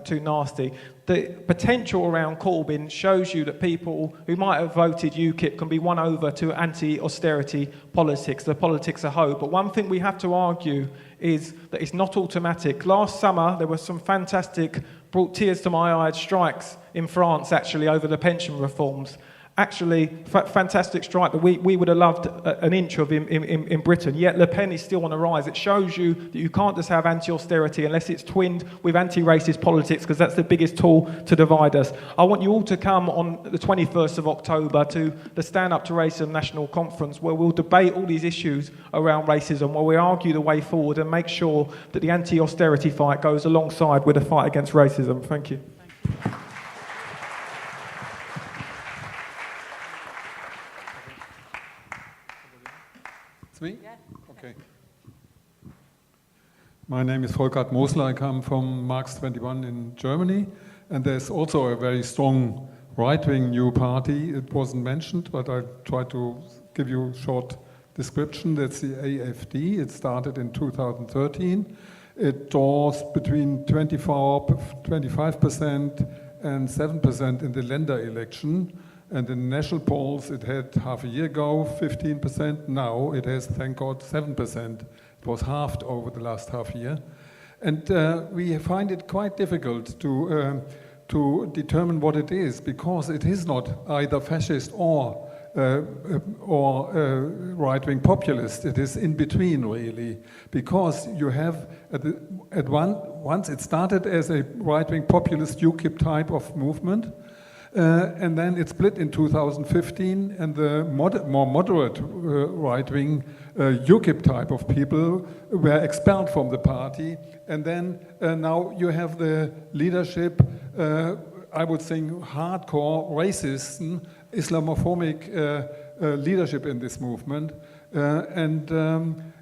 too nasty. The potential around Corbyn shows you that people who might have voted UKIP can be won over to anti-austerity politics, the politics of hope. But one thing we have to argue is that it's not automatic. Last summer, there were some fantastic, brought tears to my eyes, strikes in France, actually, over the pension reforms. Actually, fantastic strike that we would have loved an inch of in Britain. Yet Le Pen is still on the rise. It shows you that you can't just have anti-austerity unless it's twinned with anti-racist politics, because that's the biggest tool to divide us. I want you all to come on the 21st of October to the Stand Up to Racism National Conference, where we'll debate all these issues around racism, where we argue the way forward and make sure that the anti-austerity fight goes alongside with the fight against racism. Thank you. Okay. My name is Volkert Mosler. I come from Marx 21 in Germany, and there's also a very strong right-wing new party. It wasn't mentioned, but I try to give you a short description. That's the AfD. It started in 2013. It draws between 25% and 7% in the Länder election. And in national polls, it had half a year ago 15%. Now it has, thank God, 7%. It was halved over the last half year. And we find it quite difficult to determine what it is, because it is not either fascist or right-wing populist. It is in between, really, because you have once it started as a right-wing populist UKIP type of movement, and then it split in 2015, and the more moderate right-wing UKIP type of people were expelled from the party, and then now you have the leadership, I would think, hardcore racism, Islamophobic leadership in this movement, and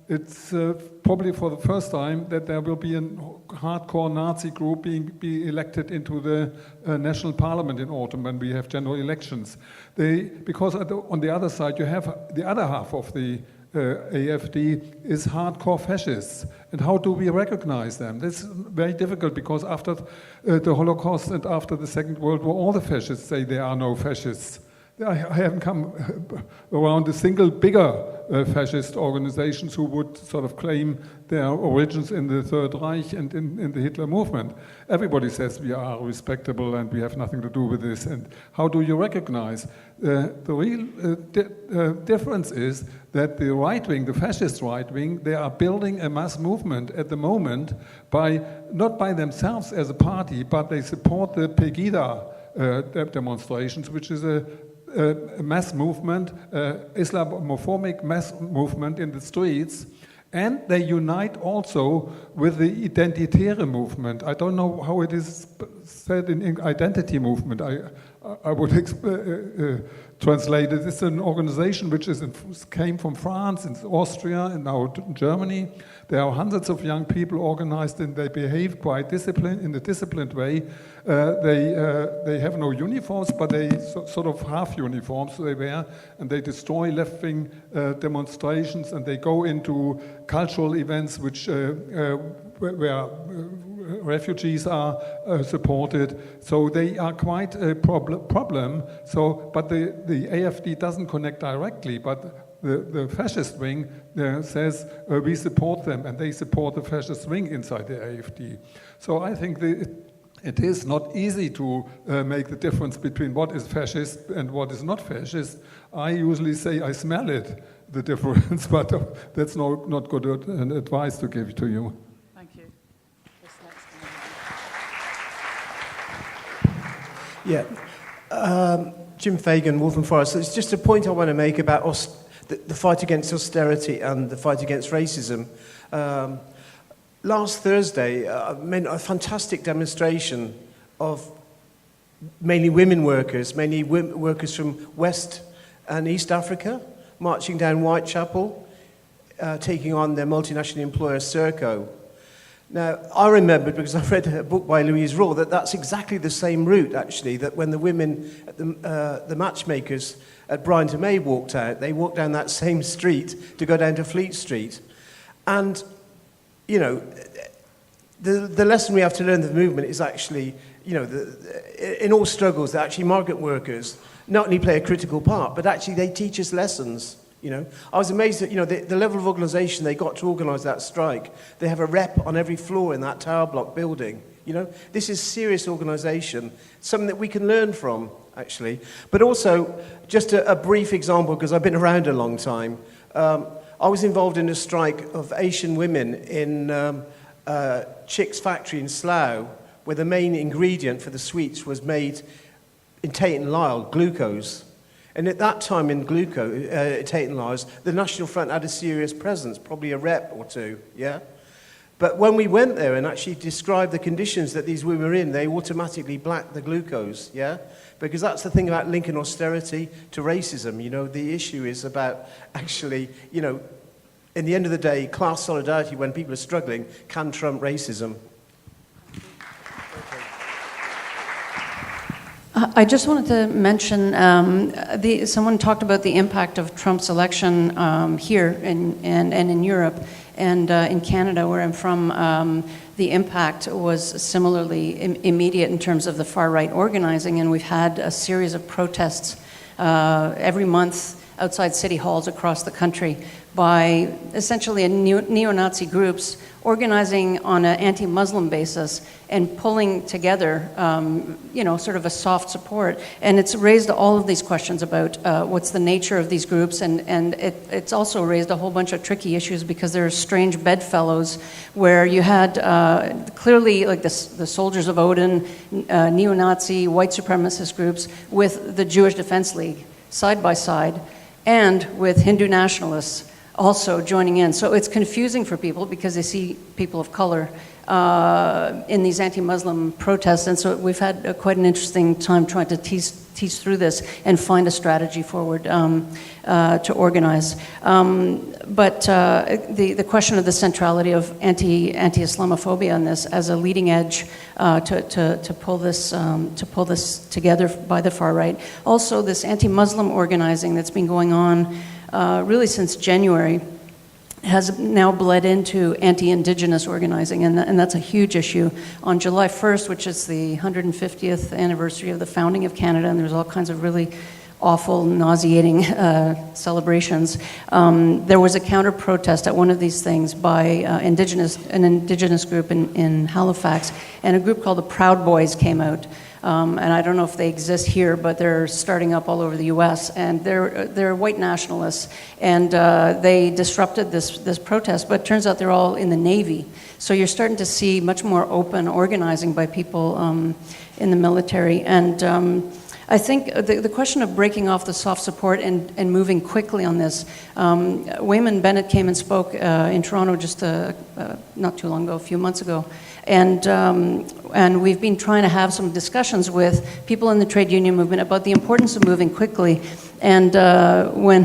it's probably for the first time that there will be a hardcore Nazi group be elected into the national parliament in autumn when we have general elections. Because on the other side you have the other half of the AfD is hardcore fascists. And how do we recognize them? This is very difficult, because after the Holocaust and after the Second World War, all the fascists say there are no fascists. I haven't come around a single bigger fascist organizations who would sort of claim their origins in the Third Reich and in the Hitler movement. Everybody says we are respectable and we have nothing to do with this. And how do you recognize? The real difference is that the right wing, the fascist right wing, they are building a mass movement at the moment not by themselves as a party, but they support the Pegida demonstrations, which is a mass movement, Islamophobic mass movement in the streets, and they unite also with the Identitäre movement. I don't know how it is said in identity movement. I would translate it. It's an organization which came from France and Austria and now Germany. There are hundreds of young people organized, and they behave quite in a disciplined way. They have no uniforms, but they sort of half uniforms they wear, and they destroy left-wing demonstrations, and they go into cultural events where refugees are supported. So they are quite a problem. But the AfD doesn't connect directly, but the fascist wing says we support them, and they support the fascist wing inside the AfD. So I think it is not easy to make the difference between what is fascist and what is not fascist. I usually say I smell it, the difference, but that's not good advice to give to you. Thank you. Yeah. Jim Fagan, Wolf and Forest. So it's just a point I want to make about the fight against austerity and the fight against racism. Last Thursday, a fantastic demonstration of mainly women workers, from West and East Africa, marching down Whitechapel, taking on their multinational employer, Serco. Now, I remembered, because I read a book by Louise Raw, that's exactly the same route, actually, that when the women, at the matchmakers at Bryant and May walked out, they walked down that same street to go down to Fleet Street. And, you know, the lesson we have to learn of the movement is actually, you know, in all struggles, that actually migrant workers not only play a critical part, but actually they teach us lessons. You know, I was amazed at, you know, the level of organisation they got to organise that strike. They have a rep on every floor in that tower block building. You know, this is serious organisation, something that we can learn from, actually. But also, just a brief example, because I've been around a long time. I was involved in a strike of Asian women in Chick's factory in Slough, where the main ingredient for the sweets was made in Tate and Lyle, glucose. And at that time in Tate and Lyle's, the National Front had a serious presence, probably a rep or two, yeah? But when we went there and actually described the conditions that these women were in, they automatically blacked the glucose, yeah? Because that's the thing about linking austerity to racism, you know, the issue is about actually, you know, in the end of the day, class solidarity when people are struggling can trump racism. I just wanted to mention, someone talked about the impact of Trump's election here and in Europe, and in Canada, where I'm from, the impact was similarly immediate in terms of the far-right organizing, and we've had a series of protests every month outside city halls across the country by essentially neo-Nazi groups organizing on an anti-Muslim basis and pulling together, sort of a soft support. And it's raised all of these questions about what's the nature of these groups, and it's also raised a whole bunch of tricky issues because there are strange bedfellows where you had clearly like the Soldiers of Odin, neo-Nazi, white supremacist groups with the Jewish Defense League side by side, and with Hindu nationalists also joining in. So it's confusing for people because they see people of color in these anti-Muslim protests. And so we've had quite an interesting time trying to tease through this and find a strategy forward to organize. But the question of the centrality of anti-Islamophobia on this as a leading edge to pull this together by the far right. Also, this anti-Muslim organizing that's been going on really since January has now bled into anti-Indigenous organizing, and that's a huge issue. On July 1st, which is the 150th anniversary of the founding of Canada, and there's all kinds of really awful, nauseating celebrations, there was a counter-protest at one of these things by an Indigenous group in Halifax, and a group called the Proud Boys came out. And I don't know if they exist here, but they're starting up all over the U.S. And they're white nationalists, and they disrupted this protest. But it turns out they're all in the Navy, so you're starting to see much more open organizing by people in the military. And I think the question of breaking off the soft support and moving quickly on this. Wayman Bennett came and spoke in Toronto just not too long ago, a few months ago. And we've been trying to have some discussions with people in the trade union movement about the importance of moving quickly. And when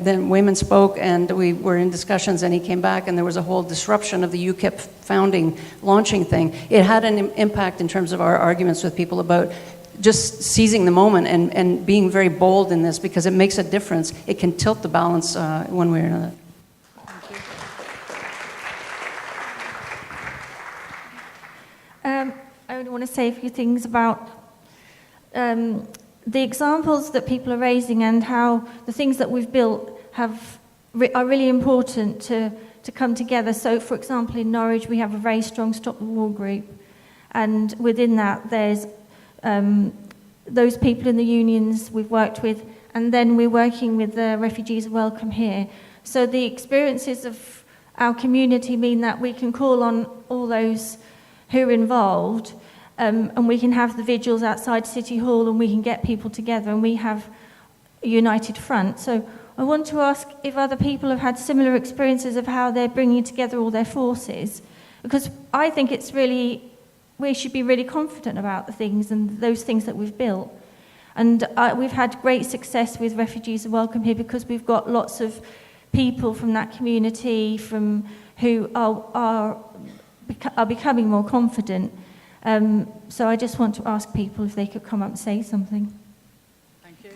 then Wayman spoke, and we were in discussions, and he came back, and there was a whole disruption of the UKIP launching thing. It had an impact in terms of our arguments with people about just seizing the moment and being very bold in this, because it makes a difference. It can tilt the balance one way or another. I only want to say a few things about the examples that people are raising and how the things that we've built are really important to come together. So, for example, in Norwich, we have a very strong Stop the War group, and within that, there's those people in the unions we've worked with, and then we're working with the Refugees Welcome here. So the experiences of our community mean that we can call on all those who are involved, and we can have the vigils outside City Hall, and we can get people together, and we have a united front. So I want to ask if other people have had similar experiences of how they're bringing together all their forces, because I think we should be really confident about the things and those things that we've built. And we've had great success with Refugees Welcome here because we've got lots of people from that community who are becoming more confident. So I just want to ask people if they could come up and say something. Thank you.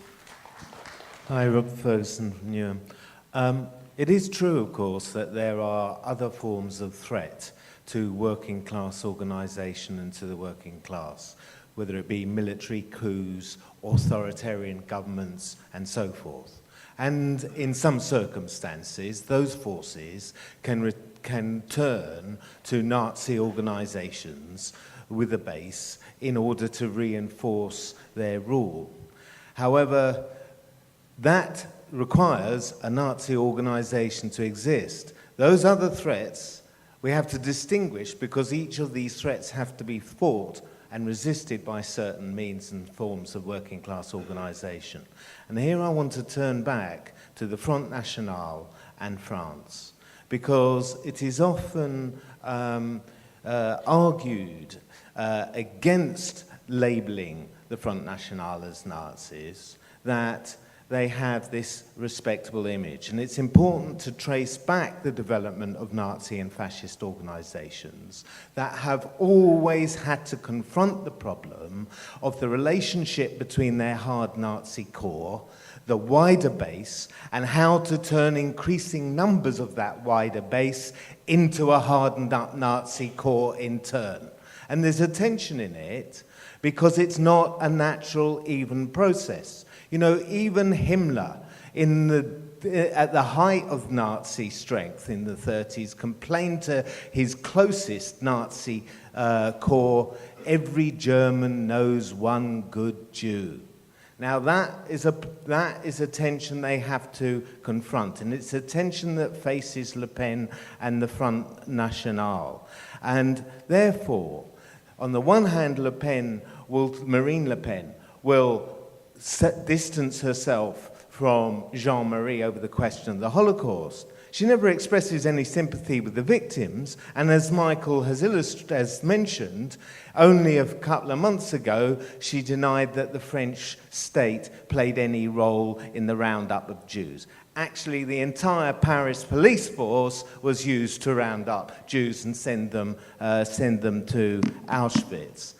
Hi, Rob Ferguson from Newham. It is true, of course, that there are other forms of threat to working class organisation and to the working class, whether it be military coups, authoritarian governments, and so forth. And in some circumstances, those forces can turn to Nazi organisations with a base in order to reinforce their rule. However, that requires a Nazi organisation to exist. Those other threats we have to distinguish, because each of these threats have to be fought and resisted by certain means and forms of working class organisation. And here I want to turn back to the Front National and France, because it is often argued against labelling the Front National as Nazis, that they have this respectable image. And it's important to trace back the development of Nazi and fascist organizations that have always had to confront the problem of the relationship between their hard Nazi core, the wider base, and how to turn increasing numbers of that wider base into a hardened Nazi core in turn. And there's a tension in it because it's not a natural, even process. You know, even Himmler, at the height of Nazi strength in the 30s, complained to his closest Nazi core, "Every German knows one good Jew." Now that is a tension they have to confront, and it's a tension that faces Le Pen and the Front National. And therefore, on the one hand, Marine Le Pen will distance herself from Jean-Marie over the question of the Holocaust. She never expresses any sympathy with the victims, and as Michael has mentioned, only a couple of months ago, she denied that the French state played any role in the roundup of Jews. Actually, the entire Paris police force was used to round up Jews and send them to Auschwitz.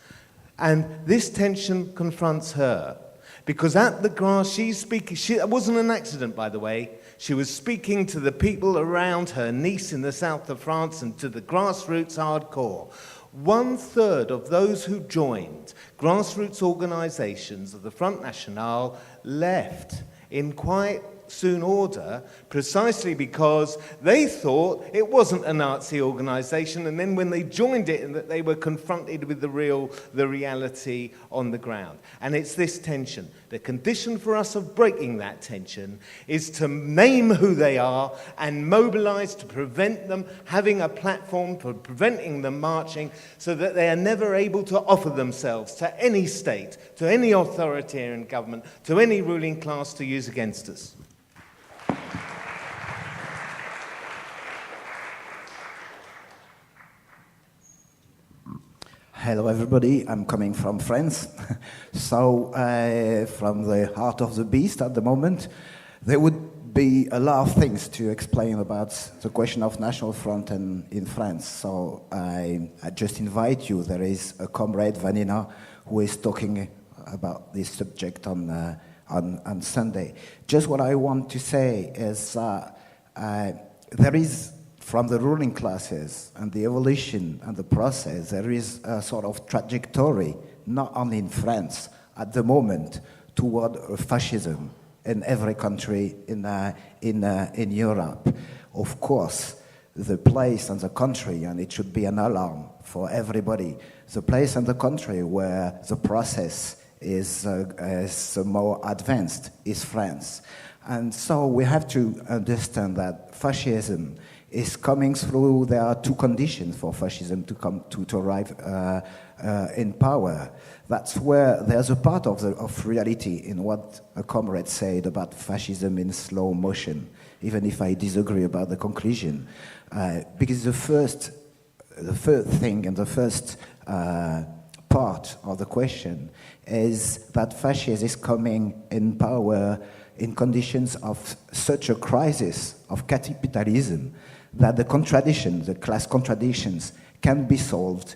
And this tension confronts her. Because at the grass, she's speaking, it wasn't an accident, by the way. She was speaking to the people around her, Nice in the south of France, and to the grassroots hardcore. 1/3 of those who joined grassroots organizations of the Front National left in quite soon order, precisely because they thought it wasn't a Nazi organization, and then when they joined it, and that they were confronted with the reality on the ground. And it's this tension. The condition for us of breaking that tension is to name who they are and mobilize to prevent them having a platform for preventing them marching, so that they are never able to offer themselves to any state, to any authoritarian government, to any ruling class to use against us. Hello everybody, I'm coming from France. So from the heart of the beast at the moment, there would be a lot of things to explain about the question of National Front in France. So I just invite you, there is a comrade, Vanina, who is talking about this subject on Sunday. Just what I want to say is there is, from the ruling classes and the evolution and the process, there is a sort of trajectory, not only in France, at the moment, toward fascism in every country in Europe. Of course, the place and the country, and it should be an alarm for everybody, the place and the country where the process is more advanced is France. And so we have to understand that fascism is coming through. There are two conditions for fascism to arrive in power. That's where there's a part of reality in what a comrade said about fascism in slow motion, even if I disagree about the conclusion. Because the first thing and the first part of the question is that fascism is coming in power in conditions of such a crisis of capitalism that the contradictions, the class contradictions, can be solved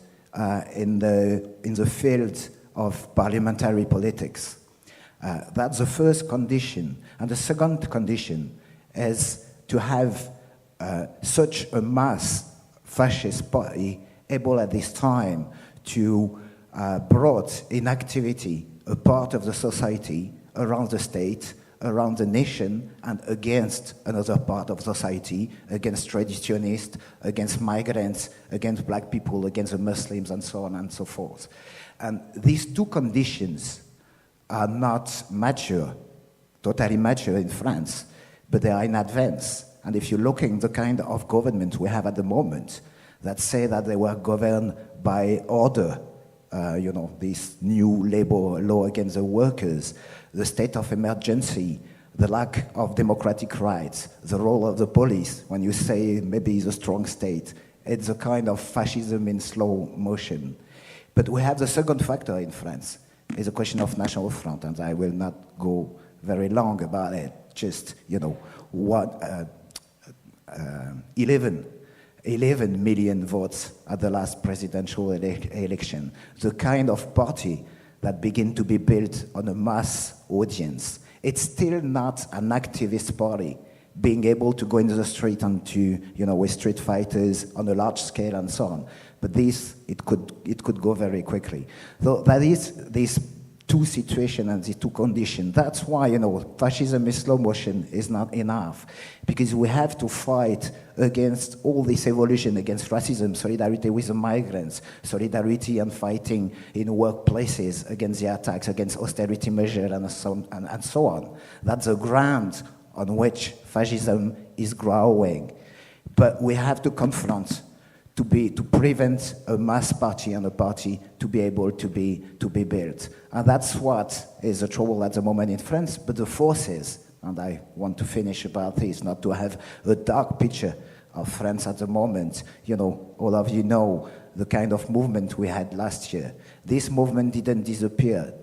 in the field of parliamentary politics. That's the first condition. And the second condition is to have such a mass fascist party able at this time to brought in activity a part of the society around the state, around the nation, and against another part of society, against traditionalists, against migrants, against black people, against the Muslims, and so on and so forth. And these two conditions are not mature, totally mature in France, but they are in advance. And if you're looking the kind of government we have at the moment, that say that they were governed by order, this new labor law against the workers, the state of emergency, the lack of democratic rights, the role of the police, when you say maybe it's a strong state, it's a kind of fascism in slow motion. But we have the second factor in France, is a question of National Front, and I will not go very long about it. Just, you know, 11 million votes at the last presidential election. The kind of party that begin to be built on a mass audience. It's still not an activist party, being able to go into the street and to, you know, with street fighters on a large scale and so on. But it could go very quickly. So that is these two situations and these two conditions. That's why, you know, fascism in slow motion is not enough, because we have to fight against all this evolution, against racism, solidarity with the migrants, solidarity and fighting in workplaces against the attacks, against austerity measures and so on. That's the ground on which fascism is growing. But we have to confront, to prevent a mass party and a party to be able to be built. And that's what is the trouble at the moment in France. But the forces, and I want to finish about this, not to have a dark picture of France at the moment. You know, all of you know the kind of movement we had last year. This movement didn't disappear.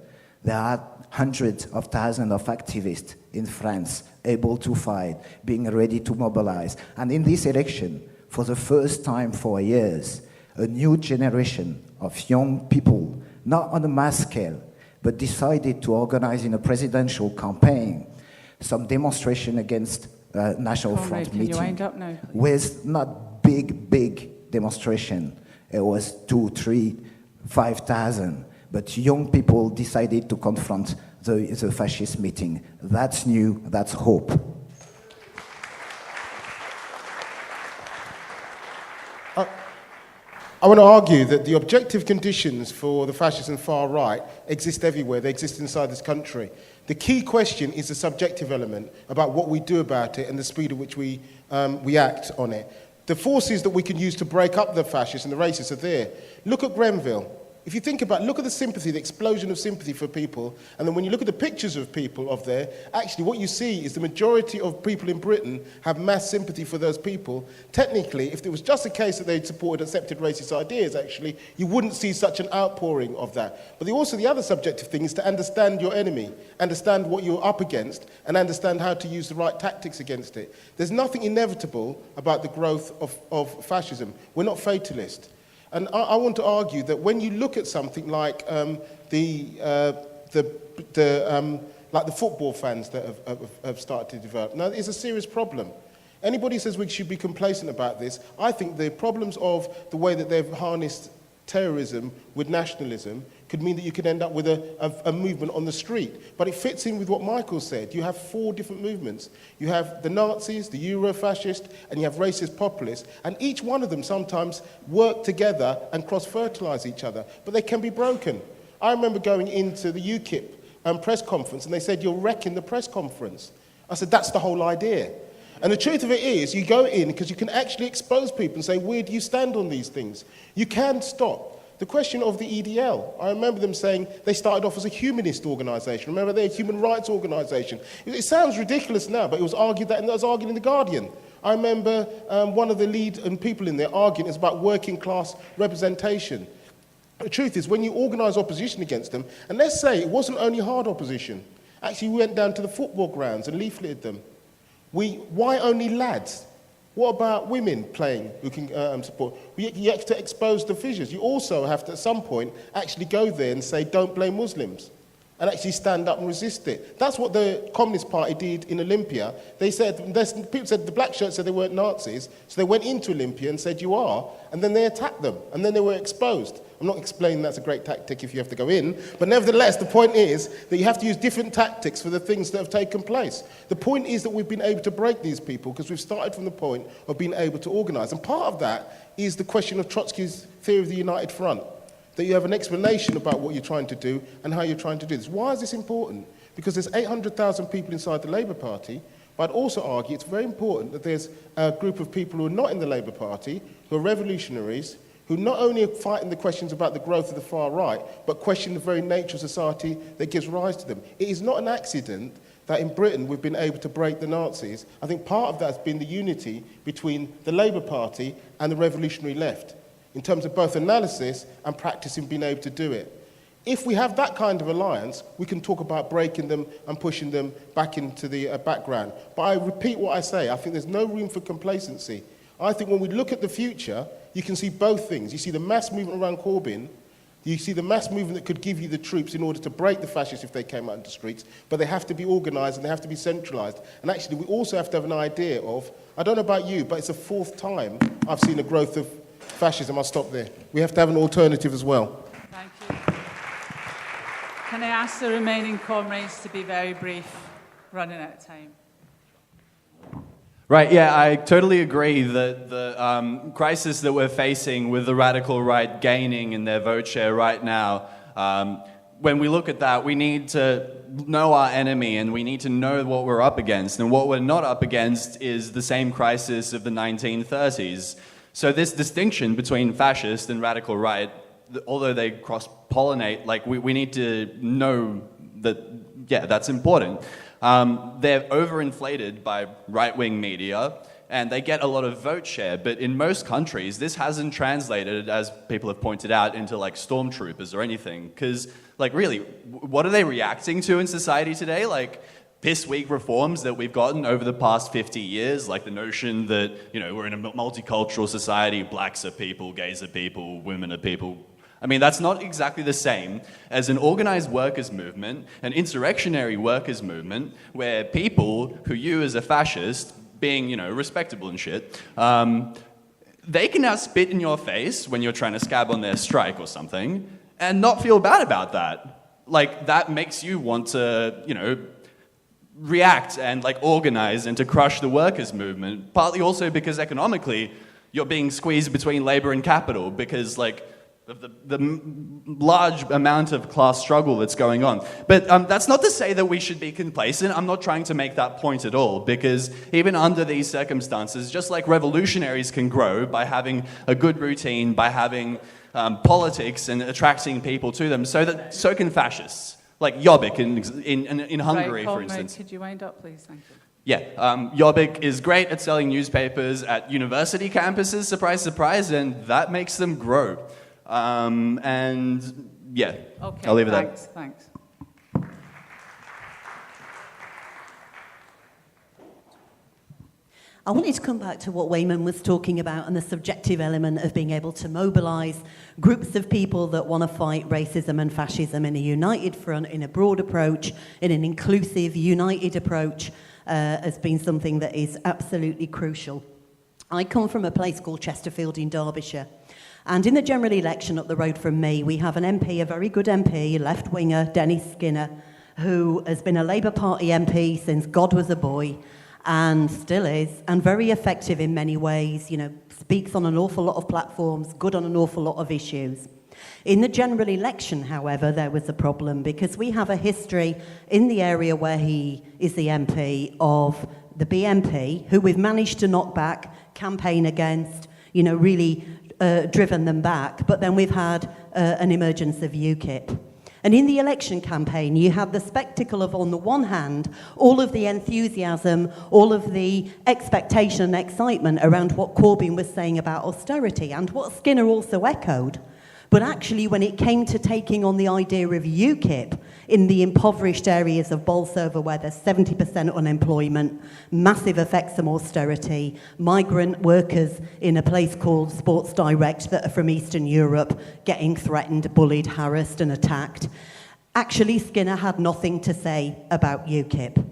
There are hundreds of thousands of activists in France able to fight, being ready to mobilize. And in this election, for the first time for years, a new generation of young people, not on a mass scale, but decided to organize in a presidential campaign some demonstration against National Front meeting, with not big demonstration. It was 2, 3, 5,000, but young people decided to confront the fascist meeting. That's new, that's hope. I want to argue that the objective conditions for the fascists and far right exist everywhere. They exist inside this country. The key question is the subjective element about what we do about it and the speed at which we act on it. The forces that we can use to break up the fascists and the racists are there. Look at Grenfell. If you think about, look at the sympathy, the explosion of sympathy for people, and then when you look at the pictures of people of there, actually what you see is the majority of people in Britain have mass sympathy for those people. Technically, if it was just a case that they'd supported accepted racist ideas, actually, you wouldn't see such an outpouring of that. But the other subjective thing is to understand your enemy, understand what you're up against, and understand how to use the right tactics against it. There's nothing inevitable about the growth of fascism. We're not fatalist. And I want to argue that when you look at something like the football fans that have started to develop, now it's a serious problem. Anybody says we should be complacent about this, I think the problems of the way that they've harnessed terrorism with nationalism could mean that you could end up with a movement on the street. But it fits in with what Michael said. You have 4 different movements. You have the Nazis, the Euro-fascist, and you have racist populists. And each one of them sometimes work together and cross-fertilize each other. But they can be broken. I remember going into the UKIP press conference, and they said, you're wrecking the press conference. I said, that's the whole idea. And the truth of it is, you go in because you can actually expose people and say, where do you stand on these things? You can stop. The question of the EDL, I remember them saying they started off as a humanist organisation. Remember, they're a human rights organisation. It sounds ridiculous now, but it was argued that, and that was argued in The Guardian. I remember one of the lead people in there arguing it's about working class representation. The truth is, when you organise opposition against them, and let's say it wasn't only hard opposition, actually we went down to the football grounds and leafleted them. Why only lads? What about women playing who can support? You have to expose the fissures. You also have to, at some point, actually go there and say, don't blame Muslims, and actually stand up and resist it. That's what the Communist Party did in Olympia. They said, people said the black shirts said they weren't Nazis, so they went into Olympia and said, you are, and then they attacked them, and then they were exposed. I'm not explaining that's a great tactic if you have to go in, but nevertheless, the point is that you have to use different tactics for the things that have taken place. The point is that we've been able to break these people because we've started from the point of being able to organise. And part of that is the question of Trotsky's theory of the United Front, that you have an explanation about what you're trying to do and how you're trying to do this. Why is this important? Because there's 800,000 people inside the Labour Party, but I'd also argue it's very important that there's a group of people who are not in the Labour Party, who are revolutionaries, who not only are fighting the questions about the growth of the far right, but question the very nature of society that gives rise to them. It is not an accident that in Britain we've been able to break the Nazis. I think part of that has been the unity between the Labour Party and the revolutionary left, in terms of both analysis and practice in being able to do it. If we have that kind of alliance, we can talk about breaking them and pushing them back into the background. But I repeat what I say, I think there's no room for complacency. I think when we look at the future, you can see both things. You see the mass movement around Corbyn, you see the mass movement that could give you the troops in order to break the fascists if they came out into the streets, but they have to be organised and they have to be centralised. And actually, we also have to have an idea of, I don't know about you, but it's the fourth time I've seen a growth of fascism. I'll stop there. We have to have an alternative as well. Thank you. Can I ask the remaining comrades to be very brief, running out of time? Right, yeah, I totally agree that the crisis that we're facing with the radical right gaining in their vote share right now, when we look at that, we need to know our enemy and we need to know what we're up against. And what we're not up against is the same crisis of the 1930s. So this distinction between fascist and radical right, although they cross-pollinate, like we need to know that, yeah, that's important. They're overinflated by right-wing media, and they get a lot of vote share. But in most countries, this hasn't translated, as people have pointed out, into like stormtroopers or anything. Because, like, really, what are they reacting to in society today? Like, piss-weak reforms that we've gotten over the past 50 years, like the notion that, you know, we're in a multicultural society, blacks are people, gays are people, women are people. I mean, that's not exactly the same as an organized workers' movement, an insurrectionary workers' movement, where people who you as a fascist, being, you know, respectable and shit, they can now spit in your face when you're trying to scab on their strike or something and not feel bad about that. Like, that makes you want to, you know, react and, like, organize and to crush the workers' movement, partly also because economically you're being squeezed between labor and capital because, like, of the large amount of class struggle that's going on. But that's not to say that we should be complacent. I'm not trying to make that point at all, because even under these circumstances, just like revolutionaries can grow by having a good routine, by having politics and attracting people to them, so can fascists, like Jobbik in Hungary, for instance. Could you wind up, please? Thank you. Yeah, Jobbik is great at selling newspapers at university campuses, surprise, surprise, and that makes them grow. And yeah, okay, I'll leave it there. Thanks. I wanted to come back to what Wayman was talking about and the subjective element of being able to mobilise groups of people that want to fight racism and fascism in a united front, in a broad approach, in an inclusive, united approach, has been something that is absolutely crucial. I come from a place called Chesterfield in Derbyshire. And in the general election up the road from me, we have an MP, a very good MP, left-winger, Dennis Skinner, who has been a Labour Party MP since God was a boy, and still is, and very effective in many ways, you know, speaks on an awful lot of platforms, good on an awful lot of issues. In the general election, however, there was a problem, because we have a history in the area where he is the MP of the BNP, who we've managed to knock back, campaign against, you know, really driven them back, but then we've had an emergence of UKIP. And in the election campaign, you had the spectacle of, on the one hand, all of the enthusiasm, all of the expectation and excitement around what Corbyn was saying about austerity, and what Skinner also echoed. But actually, when it came to taking on the idea of UKIP in the impoverished areas of Bolsover, where there's 70% unemployment, massive effects from austerity, migrant workers in a place called Sports Direct that are from Eastern Europe getting threatened, bullied, harassed and attacked, actually Skinner had nothing to say about UKIP.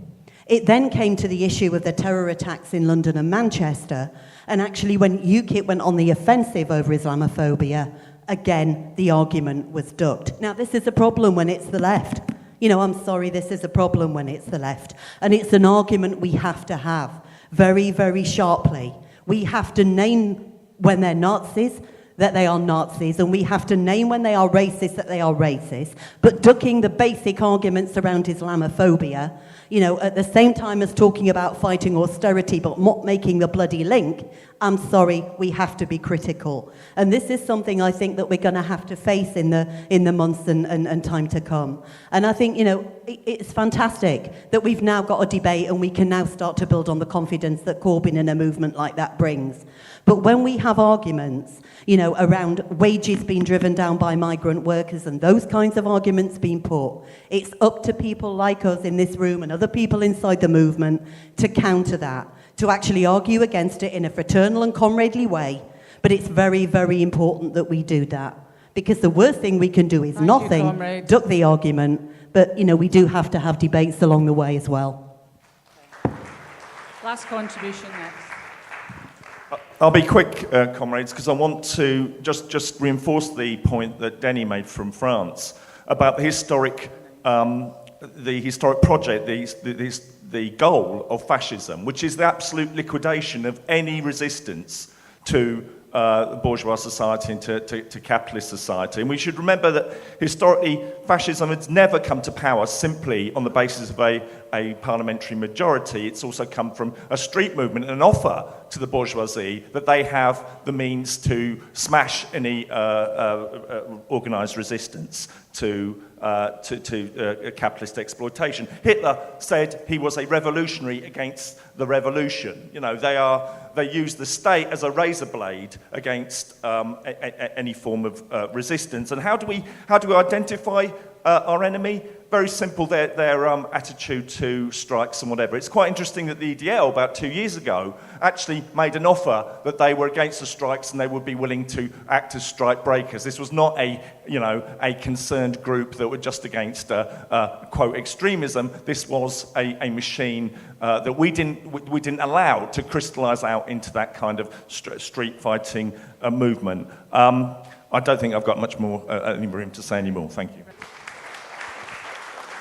It then came to the issue of the terror attacks in London and Manchester, and actually when UKIP went on the offensive over Islamophobia, again, the argument was ducked. Now, this is a problem when it's the left. You know, I'm sorry, this is a problem when it's the left. And it's an argument we have to have very, very sharply. We have to name when they're Nazis that they are Nazis, and we have to name when they are racist that they are racist. But ducking the basic arguments around Islamophobia, you know, at the same time as talking about fighting austerity but not making the bloody link, I'm sorry, we have to be critical. And this is something I think that we're going to have to face in the months and time to come. And I think, you know, it's fantastic that we've now got a debate and we can now start to build on the confidence that Corbyn and a movement like that brings. But when we have arguments, you know, around wages being driven down by migrant workers and those kinds of arguments being put. It's up to people like us in this room and other people inside the movement to counter that, to actually argue against it in a fraternal and comradely way. But it's very, very important that we do that, because the worst thing we can do is nothing, duck the argument, but, you know, we do have to have debates along the way as well. Last contribution next. I'll be quick, comrades, because I want to just reinforce the point that Denny made from France about the historic project, the goal of fascism, which is the absolute liquidation of any resistance to bourgeois society and to capitalist society. And we should remember that historically fascism has never come to power simply on the basis of a parliamentary majority. It's also come from a street movement and an offer to the bourgeoisie that they have the means to smash any organised resistance to capitalist exploitation. Hitler said he was a revolutionary against the revolution. You know, they use the state as a razor blade against any form of resistance. And how do we identify our enemy? Very simple, their attitude to strikes and whatever. It's quite interesting that the EDL, about 2 years ago, actually made an offer that they were against the strikes and they would be willing to act as strike breakers. This was not a concerned group that were just against, quote, extremism. This was a machine that we didn't allow to crystallise out into that kind of street fighting movement. I don't think I've got much more, any room to say any more. Thank you.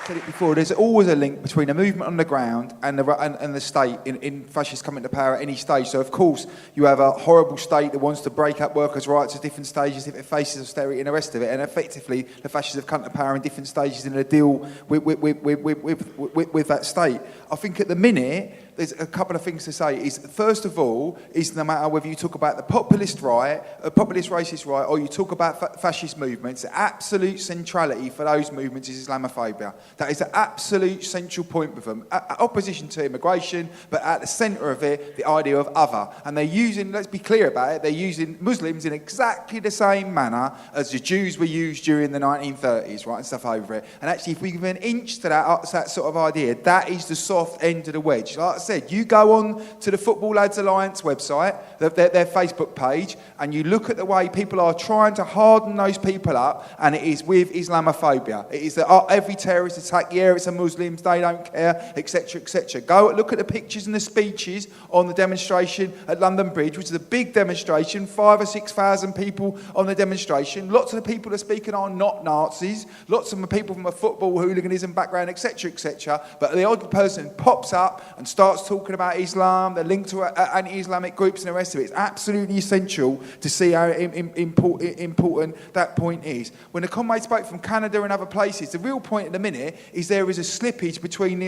Said it before, there's always a link between a movement on the ground and the state in fascists coming to power at any stage. So, of course, you have a horrible state that wants to break up workers' rights at different stages if it faces austerity and the rest of it. And effectively, the fascists have come to power in different stages in a deal with that state. I think at the minute, there's a couple of things to say. First of all, no matter whether you talk about the populist right, populist racist right, or you talk about fascist movements, the absolute centrality for those movements is Islamophobia. That is an absolute central point with them. Opposition to immigration, but at the centre of it, the idea of other. And they're using, let's be clear about it, they're using Muslims in exactly the same manner as the Jews were used during the 1930s, right, and stuff over it. And actually, if we give an inch to that sort of idea, that is the soft end of the wedge. Like I said, you go on to the Football Lads Alliance website, their Facebook page, and you look at the way people are trying to harden those people up, and it is with Islamophobia. It is that every terrorist attack, yeah, it's the Muslims, they don't care, etc., etc. Go look at the pictures and the speeches on the demonstration at London Bridge, which is a big demonstration, 5,000 or 6,000 people on the demonstration. Lots of the people that are speaking are not Nazis. Lots of them are people from a football hooliganism background, etc., etc. But the odd person pops up and starts talking about Islam, they're linked to anti-Islamic groups and the rest of it. It's absolutely essential to see how important that point is. When the comrades spoke from Canada and other places, the real point at the minute is there is a slippage between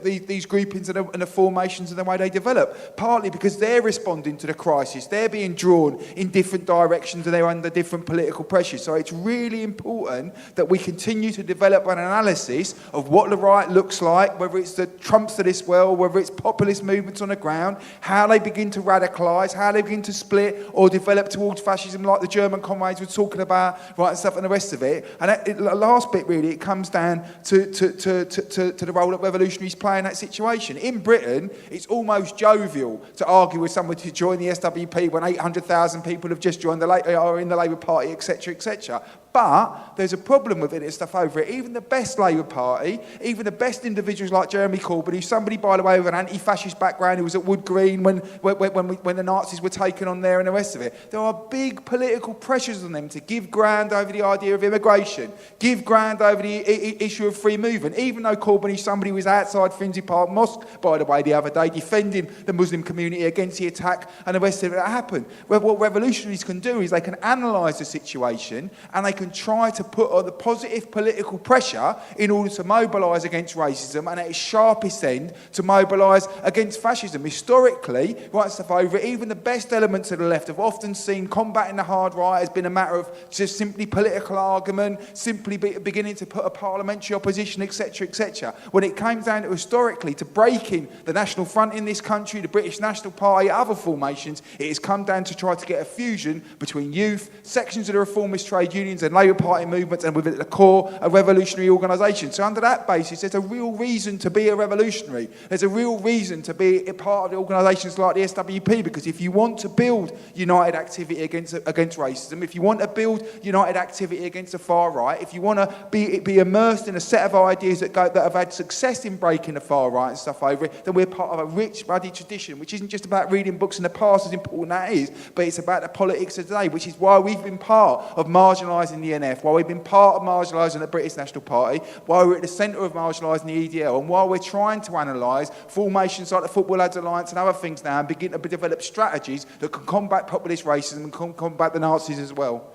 these groupings and the formations and the way they develop, partly because they're responding to the crisis. They're being drawn in different directions and they're under different political pressures. So it's really important that we continue to develop an analysis of what the right looks like, whether it's the Trumps of this world, whether it's populist movements on the ground, how they begin to radicalise, how they begin to split or develop towards fascism like the German comrades were talking about, right, and stuff and the rest of it. And the last bit really, it comes down to the role that revolutionaries play in that situation. In Britain, it's almost jovial to argue with somebody to join the SWP when 800,000 people have just joined are in the Labour Party, etc., etc. But there's a problem with it and stuff over it. Even the best Labour Party, even the best individuals like Jeremy Corbyn, who's somebody, by the way, with an anti-fascist background who was at Wood Green when the Nazis were taken on there and the rest of it, there are big political pressures on them to give ground over the idea of immigration, give ground over the issue of free movement, even though Corbyn is somebody who was outside Finsbury Park Mosque, by the way, the other day, defending the Muslim community against the attack and the rest of it that happened. What revolutionaries can do is they can analyse the situation and they can and try to put on the positive political pressure in order to mobilise against racism, and at its sharpest end to mobilise against fascism. Historically, right stuff over it, even the best elements of the left have often seen combating the hard right as been a matter of just simply political argument, simply beginning to put a parliamentary opposition, etc., etc. When it came down to historically to breaking the National Front in this country, the British National Party, other formations, it has come down to try to get a fusion between youth, sections of the reformist trade unions and Labour Party movements, and within the core, a revolutionary organisation. So under that basis, there's a real reason to be a revolutionary. There's a real reason to be a part of the organisations like the SWP, because if you want to build united activity against racism, if you want to build united activity against the far right, if you want to be immersed in a set of ideas that have had success in breaking the far right and stuff over it, then we're part of a rich, ruddy tradition, which isn't just about reading books in the past, as important that is, but it's about the politics of today, which is why we've been part of marginalising the NF, why we've been part of marginalising the British National Party, why we're at the centre of marginalising the EDL, and why we're trying to analyse formations like the Football Lads Alliance and other things now and begin to develop strategies that can combat populist racism and combat the Nazis as well.